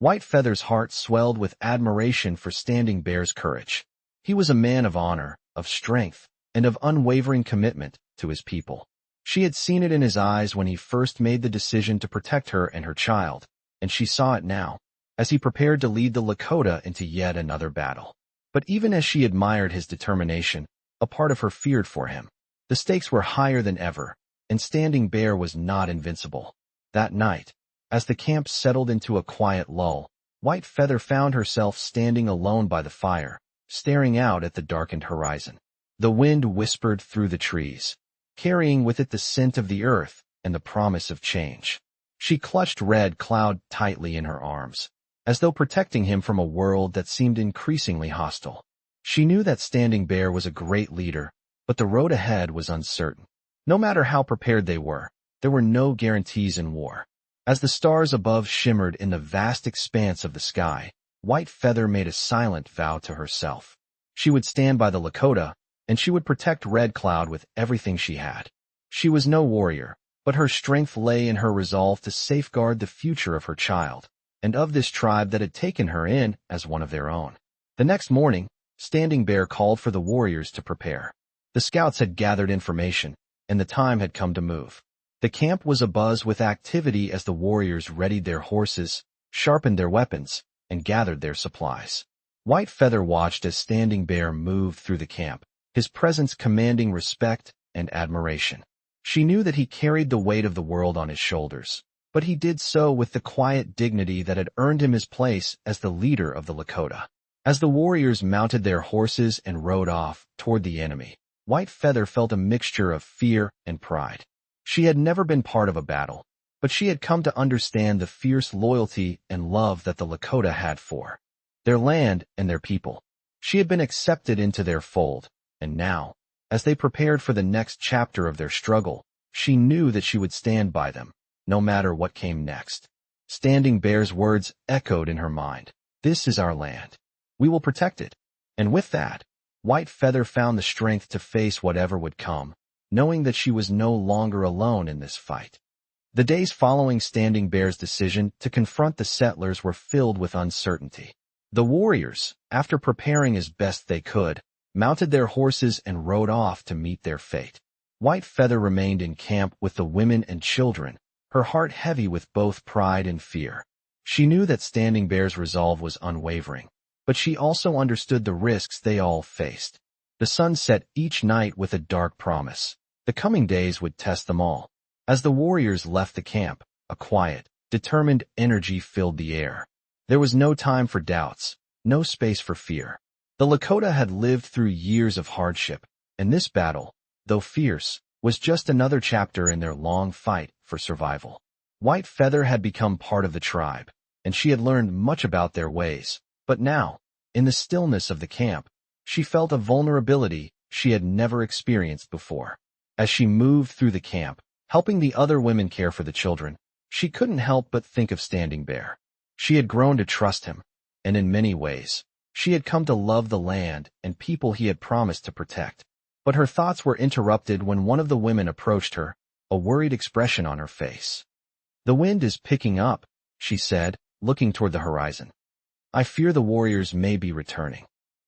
White Feather's heart swelled with admiration for Standing Bear's courage. He was a man of honor, of strength, and of unwavering commitment to his people. She had seen it in his eyes when he first made the decision to protect her and her child, and she saw it now, as he prepared to lead the Lakota into yet another battle. But even as she admired his determination, a part of her feared for him. The stakes were higher than ever, and Standing Bear was not invincible. That night, as the camp settled into a quiet lull, White Feather found herself standing alone by the fire, staring out at the darkened horizon. The wind whispered through the trees, carrying with it the scent of the earth and the promise of change. She clutched Red Cloud tightly in her arms, as though protecting him from a world that seemed increasingly hostile. She knew that Standing Bear was a great leader, but the road ahead was uncertain. No matter how prepared they were, there were no guarantees in war. As the stars above shimmered in the vast expanse of the sky, White Feather made a silent vow to herself. She would stand by the Lakota, and she would protect Red Cloud with everything she had. She was no warrior, but her strength lay in her resolve to safeguard the future of her child, and of this tribe that had taken her in as one of their own. The next morning, Standing Bear called for the warriors to prepare. The scouts had gathered information, and the time had come to move. The camp was abuzz with activity as the warriors readied their horses, sharpened their weapons, and gathered their supplies. White Feather watched as Standing Bear moved through the camp, his presence commanding respect and admiration. She knew that he carried the weight of the world on his shoulders, but he did so with the quiet dignity that had earned him his place as the leader of the Lakota. As the warriors mounted their horses and rode off toward the enemy, White Feather felt a mixture of fear and pride. She had never been part of a battle, but she had come to understand the fierce loyalty and love that the Lakota had for their land and their people. She had been accepted into their fold, and now, as they prepared for the next chapter of their struggle, she knew that she would stand by them, no matter what came next. Standing Bear's words echoed in her mind. "This is our land. We will protect it." And with that, White Feather found the strength to face whatever would come, knowing that she was no longer alone in this fight. The days following Standing Bear's decision to confront the settlers were filled with uncertainty. The warriors, after preparing as best they could, mounted their horses and rode off to meet their fate. White Feather remained in camp with the women and children, her heart heavy with both pride and fear. She knew that Standing Bear's resolve was unwavering, but she also understood the risks they all faced. The sun set each night with a dark promise. The coming days would test them all. As the warriors left the camp, a quiet, determined energy filled the air. There was no time for doubts, no space for fear. The Lakota had lived through years of hardship, and this battle, though fierce, was just another chapter in their long fight for survival. White Feather had become part of the tribe, and she had learned much about their ways, but now, in the stillness of the camp, she felt a vulnerability she had never experienced before. As she moved through the camp, helping the other women care for the children, she couldn't help but think of Standing Bear. She had grown to trust him, and in many ways, she had come to love the land and people he had promised to protect. But her thoughts were interrupted when one of the women approached her, a worried expression on her face. "The wind is picking up," she said, looking toward the horizon. "I fear the warriors may be returning."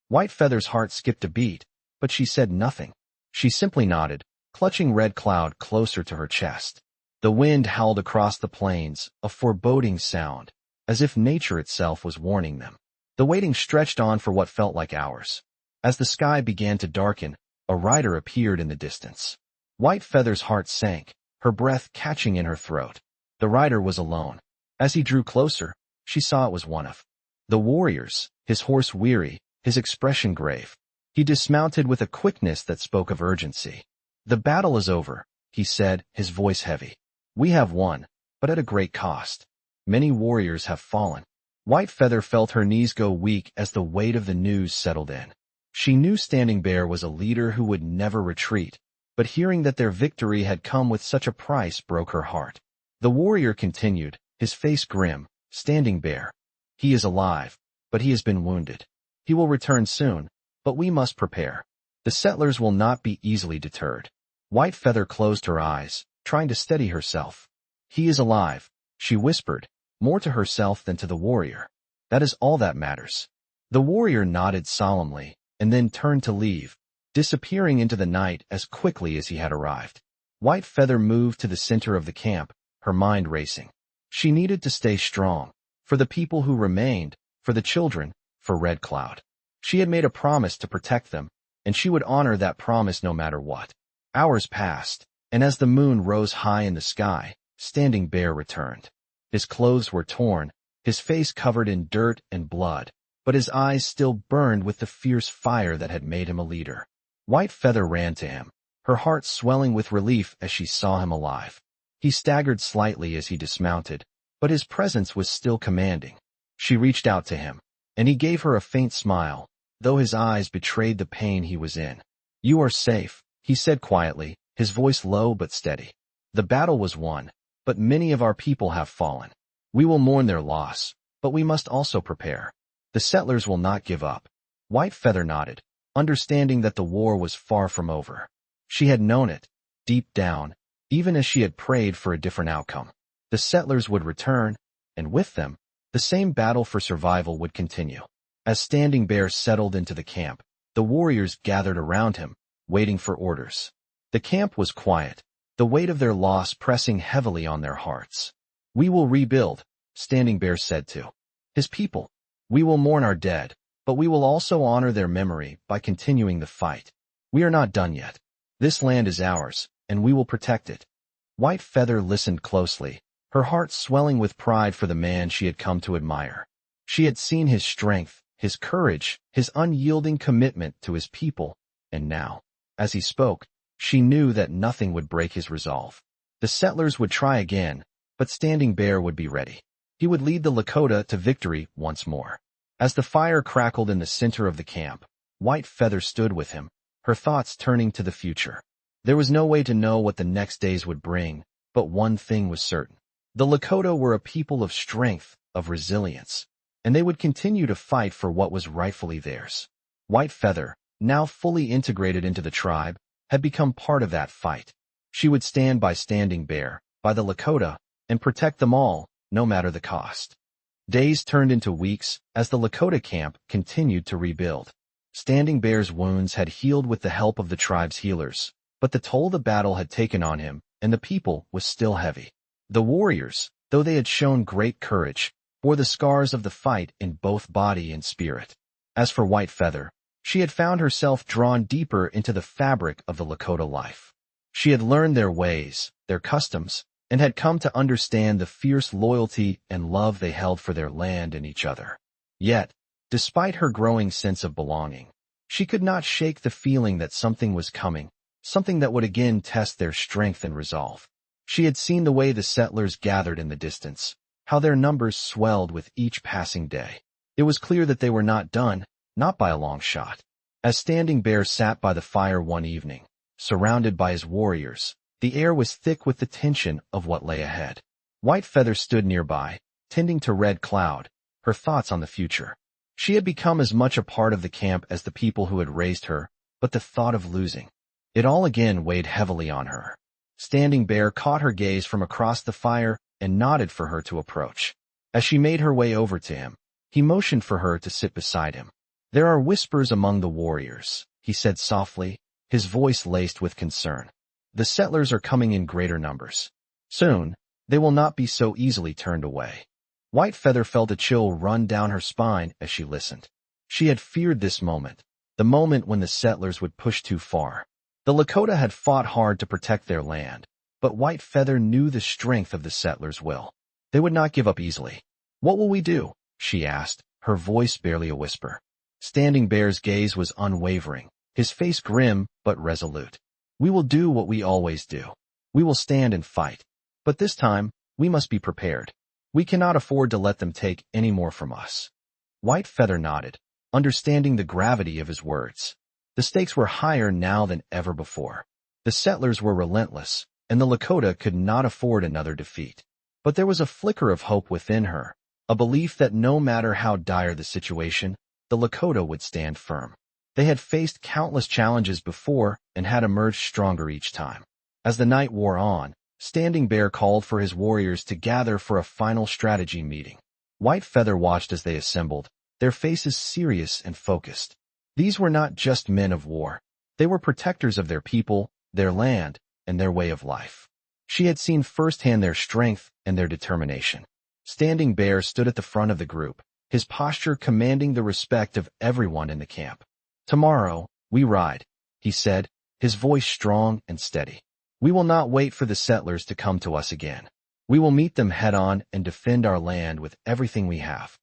White Feather's heart skipped a beat, but she said nothing. She simply nodded, clutching Red Cloud closer to her chest. The wind howled across the plains, a foreboding sound, as if nature itself was warning them. The waiting stretched on for what felt like hours. As the sky began to darken, a rider appeared in the distance. White Feather's heart sank, her breath catching in her throat. The rider was alone. As he drew closer, she saw it was one of the warriors, his horse weary, his expression grave. He dismounted with a quickness that spoke of urgency. "The battle is over," he said, his voice heavy. "We have won, but at a great cost. Many warriors have fallen." White Feather felt her knees go weak as the weight of the news settled in. She knew Standing Bear was a leader who would never retreat, but hearing that their victory had come with such a price broke her heart. The warrior continued, his face grim. "Standing Bear. He is alive, but he has been wounded. He will return soon, but we must prepare. The settlers will not be easily deterred." White Feather closed her eyes, trying to steady herself. "He is alive," she whispered, more to herself than to the warrior. "That is all that matters." The warrior nodded solemnly, and then turned to leave, disappearing into the night as quickly as he had arrived. White Feather moved to the center of the camp, her mind racing. She needed to stay strong, for the people who remained, for the children, for Red Cloud. She had made a promise to protect them, and she would honor that promise no matter what. Hours passed, and as the moon rose high in the sky, Standing Bear returned. His clothes were torn, his face covered in dirt and blood, but his eyes still burned with the fierce fire that had made him a leader. White Feather ran to him, her heart swelling with relief as she saw him alive. He staggered slightly as he dismounted, but his presence was still commanding. She reached out to him, and he gave her a faint smile, though his eyes betrayed the pain he was in. "You are safe," he said quietly, his voice low but steady. "The battle was won, but many of our people have fallen. We will mourn their loss, but we must also prepare. The settlers will not give up." White Feather nodded, understanding that the war was far from over. She had known it, deep down, even as she had prayed for a different outcome. The settlers would return, and with them, the same battle for survival would continue. As Standing Bear settled into the camp, the warriors gathered around him, waiting for orders. The camp was quiet, the weight of their loss pressing heavily on their hearts. "We will rebuild," Standing Bear said to his people. "We will mourn our dead, but we will also honor their memory by continuing the fight. We are not done yet. This land is ours, and we will protect it." White Feather listened closely, her heart swelling with pride for the man she had come to admire. She had seen his strength, his courage, his unyielding commitment to his people, and now, as he spoke, she knew that nothing would break his resolve. The settlers would try again, but Standing Bear would be ready. He would lead the Lakota to victory once more. As the fire crackled in the center of the camp, White Feather stood with him, her thoughts turning to the future. There was no way to know what the next days would bring, but one thing was certain. The Lakota were a people of strength, of resilience, and they would continue to fight for what was rightfully theirs. White Feather, now fully integrated into the tribe, had become part of that fight. She would stand by Standing Bear, by the Lakota, and protect them all, no matter the cost. Days turned into weeks as the Lakota camp continued to rebuild. Standing Bear's wounds had healed with the help of the tribe's healers, but the toll the battle had taken on him and the people was still heavy. The warriors, though they had shown great courage, bore the scars of the fight in both body and spirit. As for White Feather, she had found herself drawn deeper into the fabric of the Lakota life. She had learned their ways, their customs, and had come to understand the fierce loyalty and love they held for their land and each other. Yet, despite her growing sense of belonging, she could not shake the feeling that something was coming, something that would again test their strength and resolve. She had seen the way the settlers gathered in the distance, how their numbers swelled with each passing day. It was clear that they were not done, not by a long shot. As Standing Bear sat by the fire one evening, surrounded by his warriors, the air was thick with the tension of what lay ahead. White Feather stood nearby, tending to Red Cloud, her thoughts on the future. She had become as much a part of the camp as the people who had raised her, but the thought of losing it all again weighed heavily on her. Standing Bear caught her gaze from across the fire and nodded for her to approach. As she made her way over to him, he motioned for her to sit beside him. "There are whispers among the warriors," he said softly, his voice laced with concern. "The settlers are coming in greater numbers. Soon, they will not be so easily turned away." White Feather felt a chill run down her spine as she listened. She had feared this moment, the moment when the settlers would push too far. The Lakota had fought hard to protect their land, but White Feather knew the strength of the settlers' will. They would not give up easily. "What will we do?" she asked, her voice barely a whisper. Standing Bear's gaze was unwavering, his face grim but resolute. "We will do what we always do. We will stand and fight. But this time, we must be prepared. We cannot afford to let them take any more from us." White Feather nodded, understanding the gravity of his words. The stakes were higher now than ever before. The settlers were relentless, and the Lakota could not afford another defeat. But there was a flicker of hope within her, a belief that no matter how dire the situation, the Lakota would stand firm. They had faced countless challenges before and had emerged stronger each time. As the night wore on, Standing Bear called for his warriors to gather for a final strategy meeting. White Feather watched as they assembled, their faces serious and focused. These were not just men of war. They were protectors of their people, their land, and their way of life. She had seen firsthand their strength and their determination. Standing Bear stood at the front of the group, his posture commanding the respect of everyone in the camp. "Tomorrow, we ride," he said, his voice strong and steady. "We will not wait for the settlers to come to us again. We will meet them head-on and defend our land with everything we have."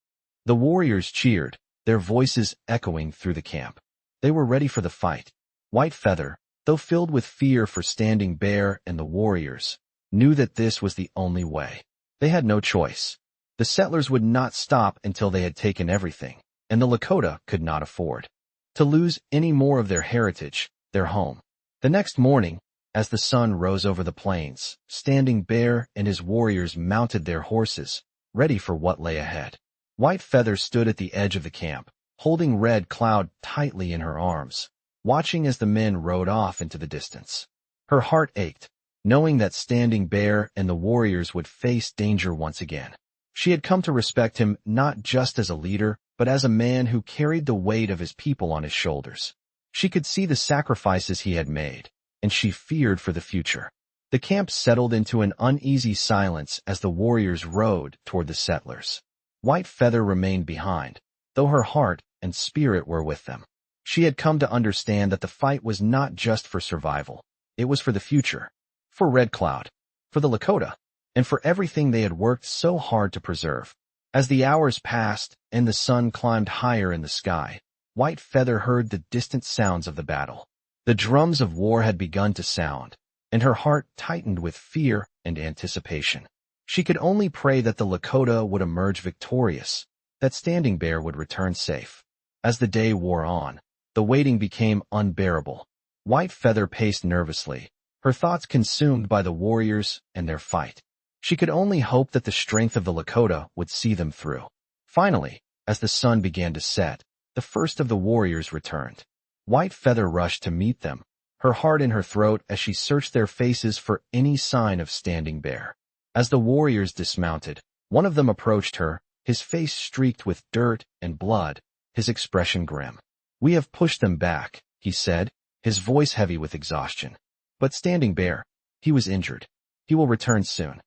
The warriors cheered, their voices echoing through the camp. They were ready for the fight. White Feather, though filled with fear for Standing Bear and the warriors, knew that this was the only way. They had no choice. The settlers would not stop until they had taken everything, and the Lakota could not afford to lose any more of their heritage, their home. The next morning, as the sun rose over the plains, Standing Bear and his warriors mounted their horses, ready for what lay ahead. White Feather stood at the edge of the camp, holding Red Cloud tightly in her arms, watching as the men rode off into the distance. Her heart ached, knowing that Standing Bear and the warriors would face danger once again. She had come to respect him not just as a leader, but as a man who carried the weight of his people on his shoulders. She could see the sacrifices he had made, and she feared for the future. The camp settled into an uneasy silence as the warriors rode toward the settlers. White Feather remained behind, though her heart and spirit were with them. She had come to understand that the fight was not just for survival. It was for the future, for Red Cloud, for the Lakota, and for everything they had worked so hard to preserve. As the hours passed and the sun climbed higher in the sky, White Feather heard the distant sounds of the battle. The drums of war had begun to sound, and her heart tightened with fear and anticipation. She could only pray that the Lakota would emerge victorious, that Standing Bear would return safe. As the day wore on, the waiting became unbearable. White Feather paced nervously, her thoughts consumed by the warriors and their fight. She could only hope that the strength of the Lakota would see them through. Finally, as the sun began to set, the first of the warriors returned. White Feather rushed to meet them, her heart in her throat as she searched their faces for any sign of Standing Bear. As the warriors dismounted, one of them approached her, his face streaked with dirt and blood, his expression grim. "We have pushed them back," he said, his voice heavy with exhaustion. "But Standing Bear, he was injured. He will return soon."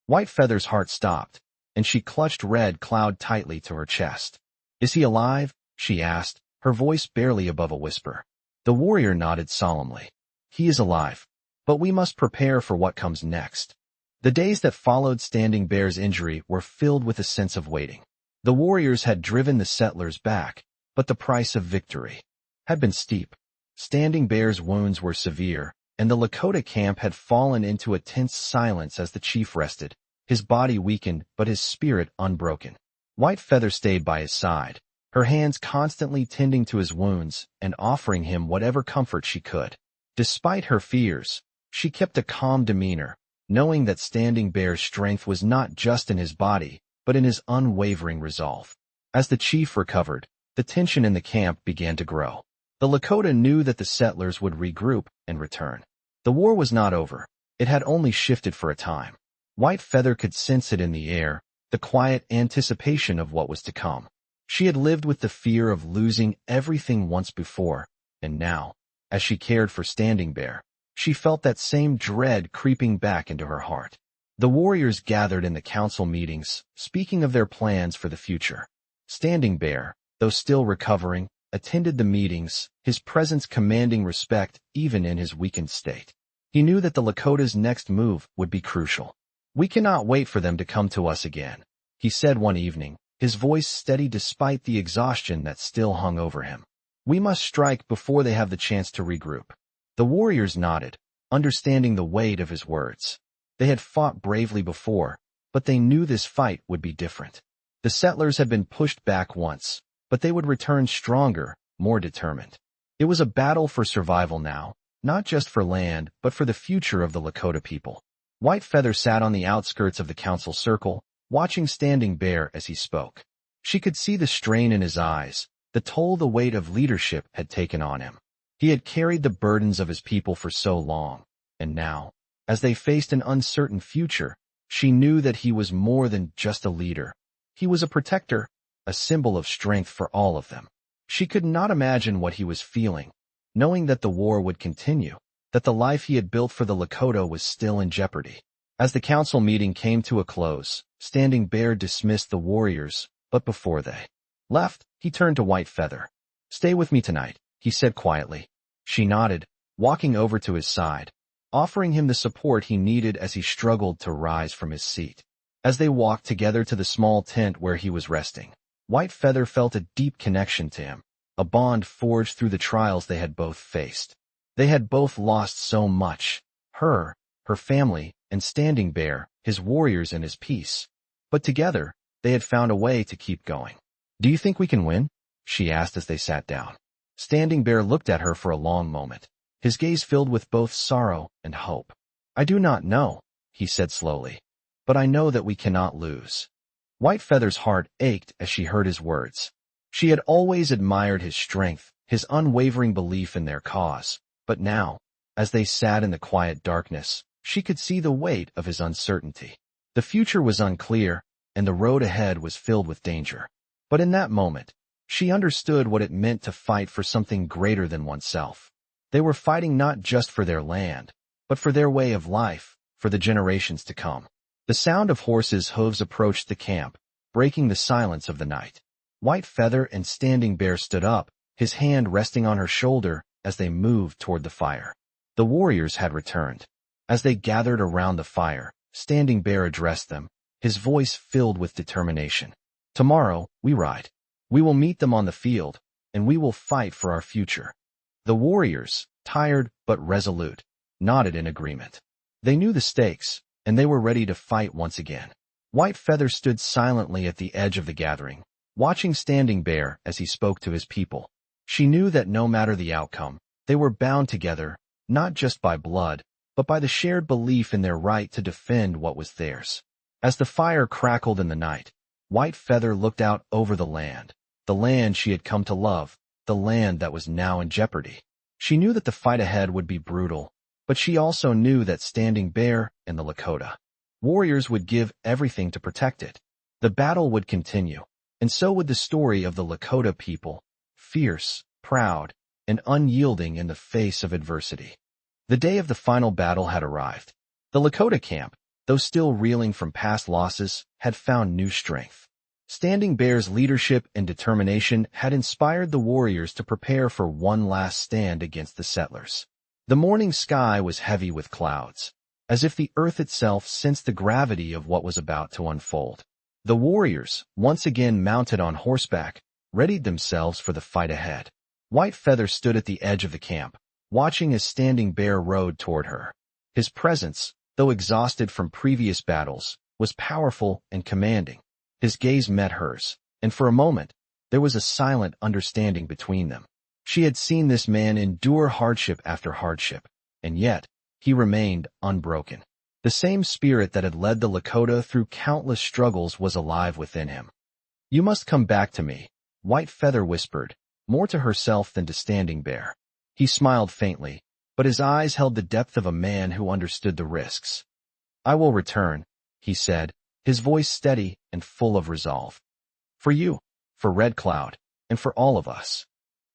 White Feather's heart stopped, and she clutched Red Cloud tightly to her chest. "Is he alive?" she asked, her voice barely above a whisper. The warrior nodded solemnly. "He is alive, but we must prepare for what comes next." The days that followed Standing Bear's injury were filled with a sense of waiting. The warriors had driven the settlers back, but the price of victory had been steep. Standing Bear's wounds were severe, and the Lakota camp had fallen into a tense silence as the chief rested, his body weakened but his spirit unbroken. White Feather stayed by his side, her hands constantly tending to his wounds and offering him whatever comfort she could. Despite her fears, she kept a calm demeanor, knowing that Standing Bear's strength was not just in his body, but in his unwavering resolve. As the chief recovered, the tension in the camp began to grow. The Lakota knew that the settlers would regroup and return. The war was not over. It had only shifted for a time. White Feather could sense it in the air, the quiet anticipation of what was to come. She had lived with the fear of losing everything once before, and now, as she cared for Standing Bear, she felt that same dread creeping back into her heart. The warriors gathered in the council meetings, speaking of their plans for the future. Standing Bear, though still recovering, attended the meetings, his presence commanding respect even in his weakened state. He knew that the Lakota's next move would be crucial. "We cannot wait for them to come to us again," he said one evening, his voice steady despite the exhaustion that still hung over him. "We must strike before they have the chance to regroup." The warriors nodded, understanding the weight of his words. They had fought bravely before, but they knew this fight would be different. The settlers had been pushed back once, but they would return stronger, more determined. It was a battle for survival now, not just for land, but for the future of the Lakota people. White Feather sat on the outskirts of the council circle, watching Standing Bear as he spoke. She could see the strain in his eyes, the toll the weight of leadership had taken on him. He had carried the burdens of his people for so long, and now, as they faced an uncertain future, she knew that he was more than just a leader. He was a protector, a symbol of strength for all of them. She could not imagine what he was feeling, knowing that the war would continue, that the life he had built for the Lakota was still in jeopardy. As the council meeting came to a close, Standing Bear dismissed the warriors, But before they left, he turned to White Feather. "Stay with me tonight," he said quietly. She nodded, walking over to his side, offering him the support he needed as he struggled to rise from his seat. As they walked together to the small tent where he was resting, White Feather felt a deep connection to him, a bond forged through the trials they had both faced. They had both lost so much, her family, and Standing Bear, his warriors and his peace. But together, they had found a way to keep going. "Do you think we can win?" she asked as they sat down. Standing Bear looked at her for a long moment, his gaze filled with both sorrow and hope. "I do not know," he said slowly, "but I know that we cannot lose." White Feather's heart ached as she heard his words. She had always admired his strength, his unwavering belief in their cause, but now, as they sat in the quiet darkness, she could see the weight of his uncertainty. The future was unclear, and the road ahead was filled with danger. But in that moment, she understood what it meant to fight for something greater than oneself. They were fighting not just for their land, but for their way of life, for the generations to come. The sound of horses' hooves approached the camp, breaking the silence of the night. White Feather and Standing Bear stood up, his hand resting on her shoulder as they moved toward the fire. The warriors had returned. As they gathered around the fire, Standing Bear addressed them, his voice filled with determination. "Tomorrow, we ride. We will meet them on the field, and we will fight for our future." The warriors, tired but resolute, nodded in agreement. They knew the stakes, and they were ready to fight once again. White Feather stood silently at the edge of the gathering, watching Standing Bear as he spoke to his people. She knew that no matter the outcome, they were bound together, not just by blood, but by the shared belief in their right to defend what was theirs. As the fire crackled in the night, White Feather looked out over the land she had come to love, the land that was now in jeopardy. She knew that the fight ahead would be brutal, but she also knew that Standing Bear and the Lakota warriors would give everything to protect it. The battle would continue, and so would the story of the Lakota people, fierce, proud, and unyielding in the face of adversity. The day of the final battle had arrived. The Lakota camp, though still reeling from past losses, had found new strength. Standing Bear's leadership and determination had inspired the warriors to prepare for one last stand against the settlers. The morning sky was heavy with clouds, as if the earth itself sensed the gravity of what was about to unfold. The warriors, once again mounted on horseback, readied themselves for the fight ahead. White Feather stood at the edge of the camp, watching as Standing Bear rode toward her. His presence, though exhausted from previous battles, was powerful and commanding. His gaze met hers, and for a moment, there was a silent understanding between them. She had seen this man endure hardship after hardship, and yet, he remained unbroken. The same spirit that had led the Lakota through countless struggles was alive within him. "You must come back to me," White Feather whispered, more to herself than to Standing Bear. He smiled faintly, but his eyes held the depth of a man who understood the risks. "I will return," he said, his voice steady and full of resolve. "For you, for Red Cloud, and for all of us."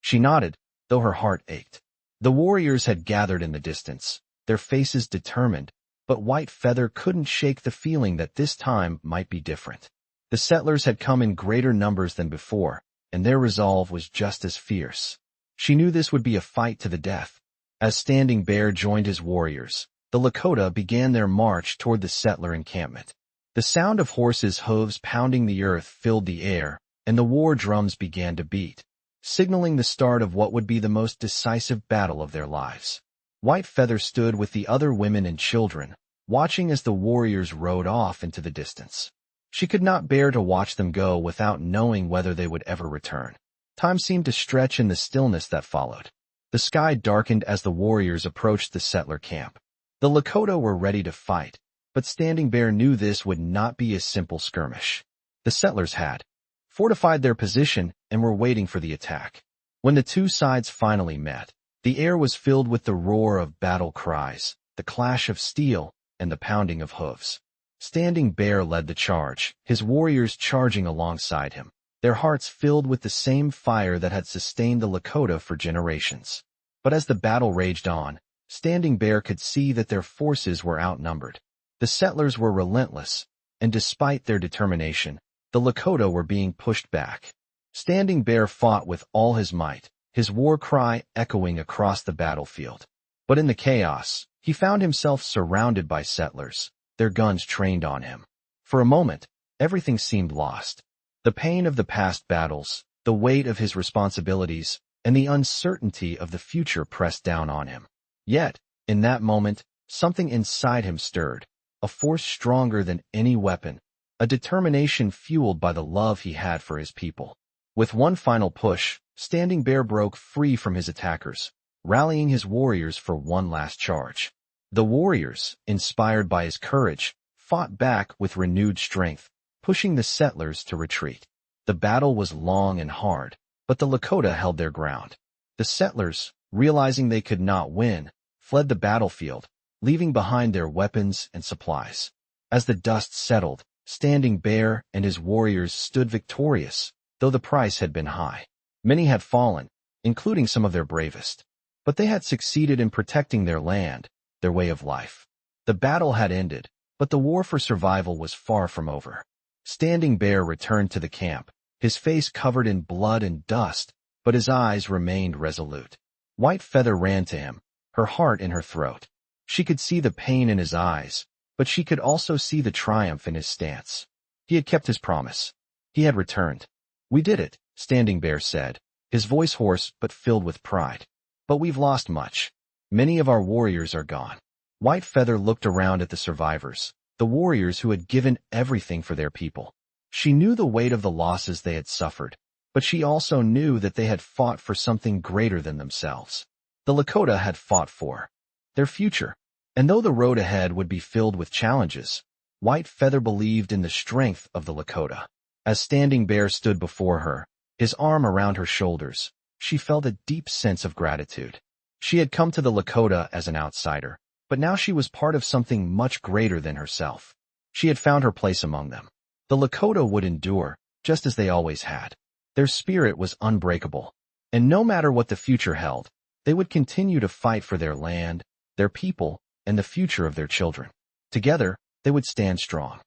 She nodded, though her heart ached. The warriors had gathered in the distance, their faces determined, but White Feather couldn't shake the feeling that this time might be different. The settlers had come in greater numbers than before, and their resolve was just as fierce. She knew this would be a fight to the death. As Standing Bear joined his warriors, the Lakota began their march toward the settler encampment. The sound of horses' hooves pounding the earth filled the air, and the war drums began to beat, signaling the start of what would be the most decisive battle of their lives. White Feather stood with the other women and children, watching as the warriors rode off into the distance. She could not bear to watch them go without knowing whether they would ever return. Time seemed to stretch in the stillness that followed. The sky darkened as the warriors approached the settler camp. The Lakota were ready to fight, but Standing Bear knew this would not be a simple skirmish. The settlers had fortified their position and were waiting for the attack. When the two sides finally met, the air was filled with the roar of battle cries, the clash of steel, and the pounding of hooves. Standing Bear led the charge, his warriors charging alongside him, their hearts filled with the same fire that had sustained the Lakota for generations. But as the battle raged on, Standing Bear could see that their forces were outnumbered. The settlers were relentless, and despite their determination, The Lakota were being pushed back. Standing Bear fought with all his might, his war cry echoing across the battlefield. But in the chaos, he found himself surrounded by settlers, their guns trained on him. For a moment, everything seemed lost. The pain of the past battles, the weight of his responsibilities, and the uncertainty of the future pressed down on him. Yet, in that moment, something inside him stirred, a force stronger than any weapon, a determination fueled by the love he had for his people. With one final push, Standing Bear broke free from his attackers, rallying his warriors for one last charge. The warriors, inspired by his courage, fought back with renewed strength, pushing the settlers to retreat. The battle was long and hard, but the Lakota held their ground. The settlers, realizing they could not win, fled the battlefield, leaving behind their weapons and supplies. As the dust settled, Standing Bear and his warriors stood victorious, though the price had been high. Many had fallen, including some of their bravest. But they had succeeded in protecting their land, their way of life. The battle had ended, but the war for survival was far from over. Standing Bear returned to the camp, his face covered in blood and dust, but his eyes remained resolute. White Feather ran to him, her heart in her throat. She could see the pain in his eyes, but she could also see the triumph in his stance. He had kept his promise. He had returned. "We did it," Standing Bear said, his voice hoarse but filled with pride. "But we've lost much. Many of our warriors are gone." White Feather looked around at the survivors, the warriors who had given everything for their people. She knew the weight of the losses they had suffered, but she also knew that they had fought for something greater than themselves. The Lakota had fought for their future, and though the road ahead would be filled with challenges, White Feather believed in the strength of the Lakota. As Standing Bear stood before her, his arm around her shoulders, she felt a deep sense of gratitude. She had come to the Lakota as an outsider, but now she was part of something much greater than herself. She had found her place among them. The Lakota would endure, just as they always had. Their spirit was unbreakable, and no matter what the future held, they would continue to fight for their land, their people, and the future of their children. Together, they would stand strong.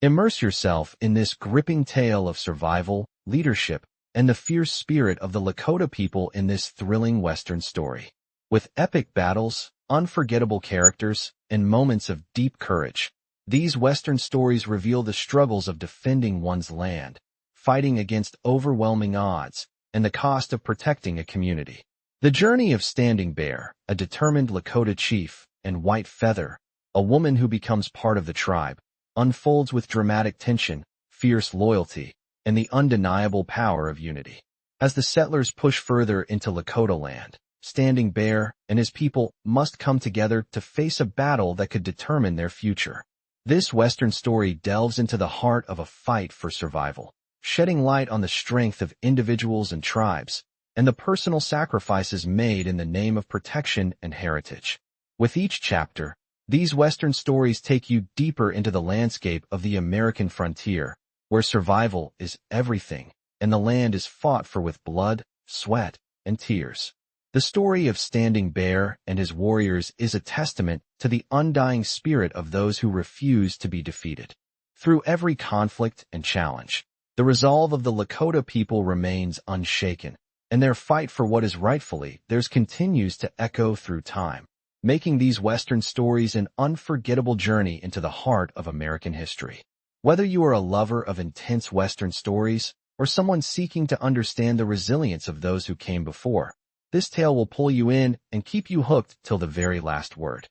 Immerse yourself in this gripping tale of survival, leadership, and the fierce spirit of the Lakota people in this thrilling Western story. With epic battles, unforgettable characters, and moments of deep courage, these Western stories reveal the struggles of defending one's land, fighting against overwhelming odds, and the cost of protecting a community. The journey of Standing Bear, a determined Lakota chief, and White Feather, a woman who becomes part of the tribe, unfolds with dramatic tension, fierce loyalty, and the undeniable power of unity. As the settlers push further into Lakota land, Standing Bear and his people must come together to face a battle that could determine their future. This Western story delves into the heart of a fight for survival, shedding light on the strength of individuals and tribes, and the personal sacrifices made in the name of protection and heritage. With each chapter, these Western stories take you deeper into the landscape of the American frontier, where survival is everything, and the land is fought for with blood, sweat, and tears. The story of Standing Bear and his warriors is a testament to the undying spirit of those who refuse to be defeated. Through every conflict and challenge, the resolve of the Lakota people remains unshaken, and their fight for what is rightfully theirs continues to echo through time, making these Western stories an unforgettable journey into the heart of American history. Whether you are a lover of intense Western stories or someone seeking to understand the resilience of those who came before, this tale will pull you in and keep you hooked till the very last word.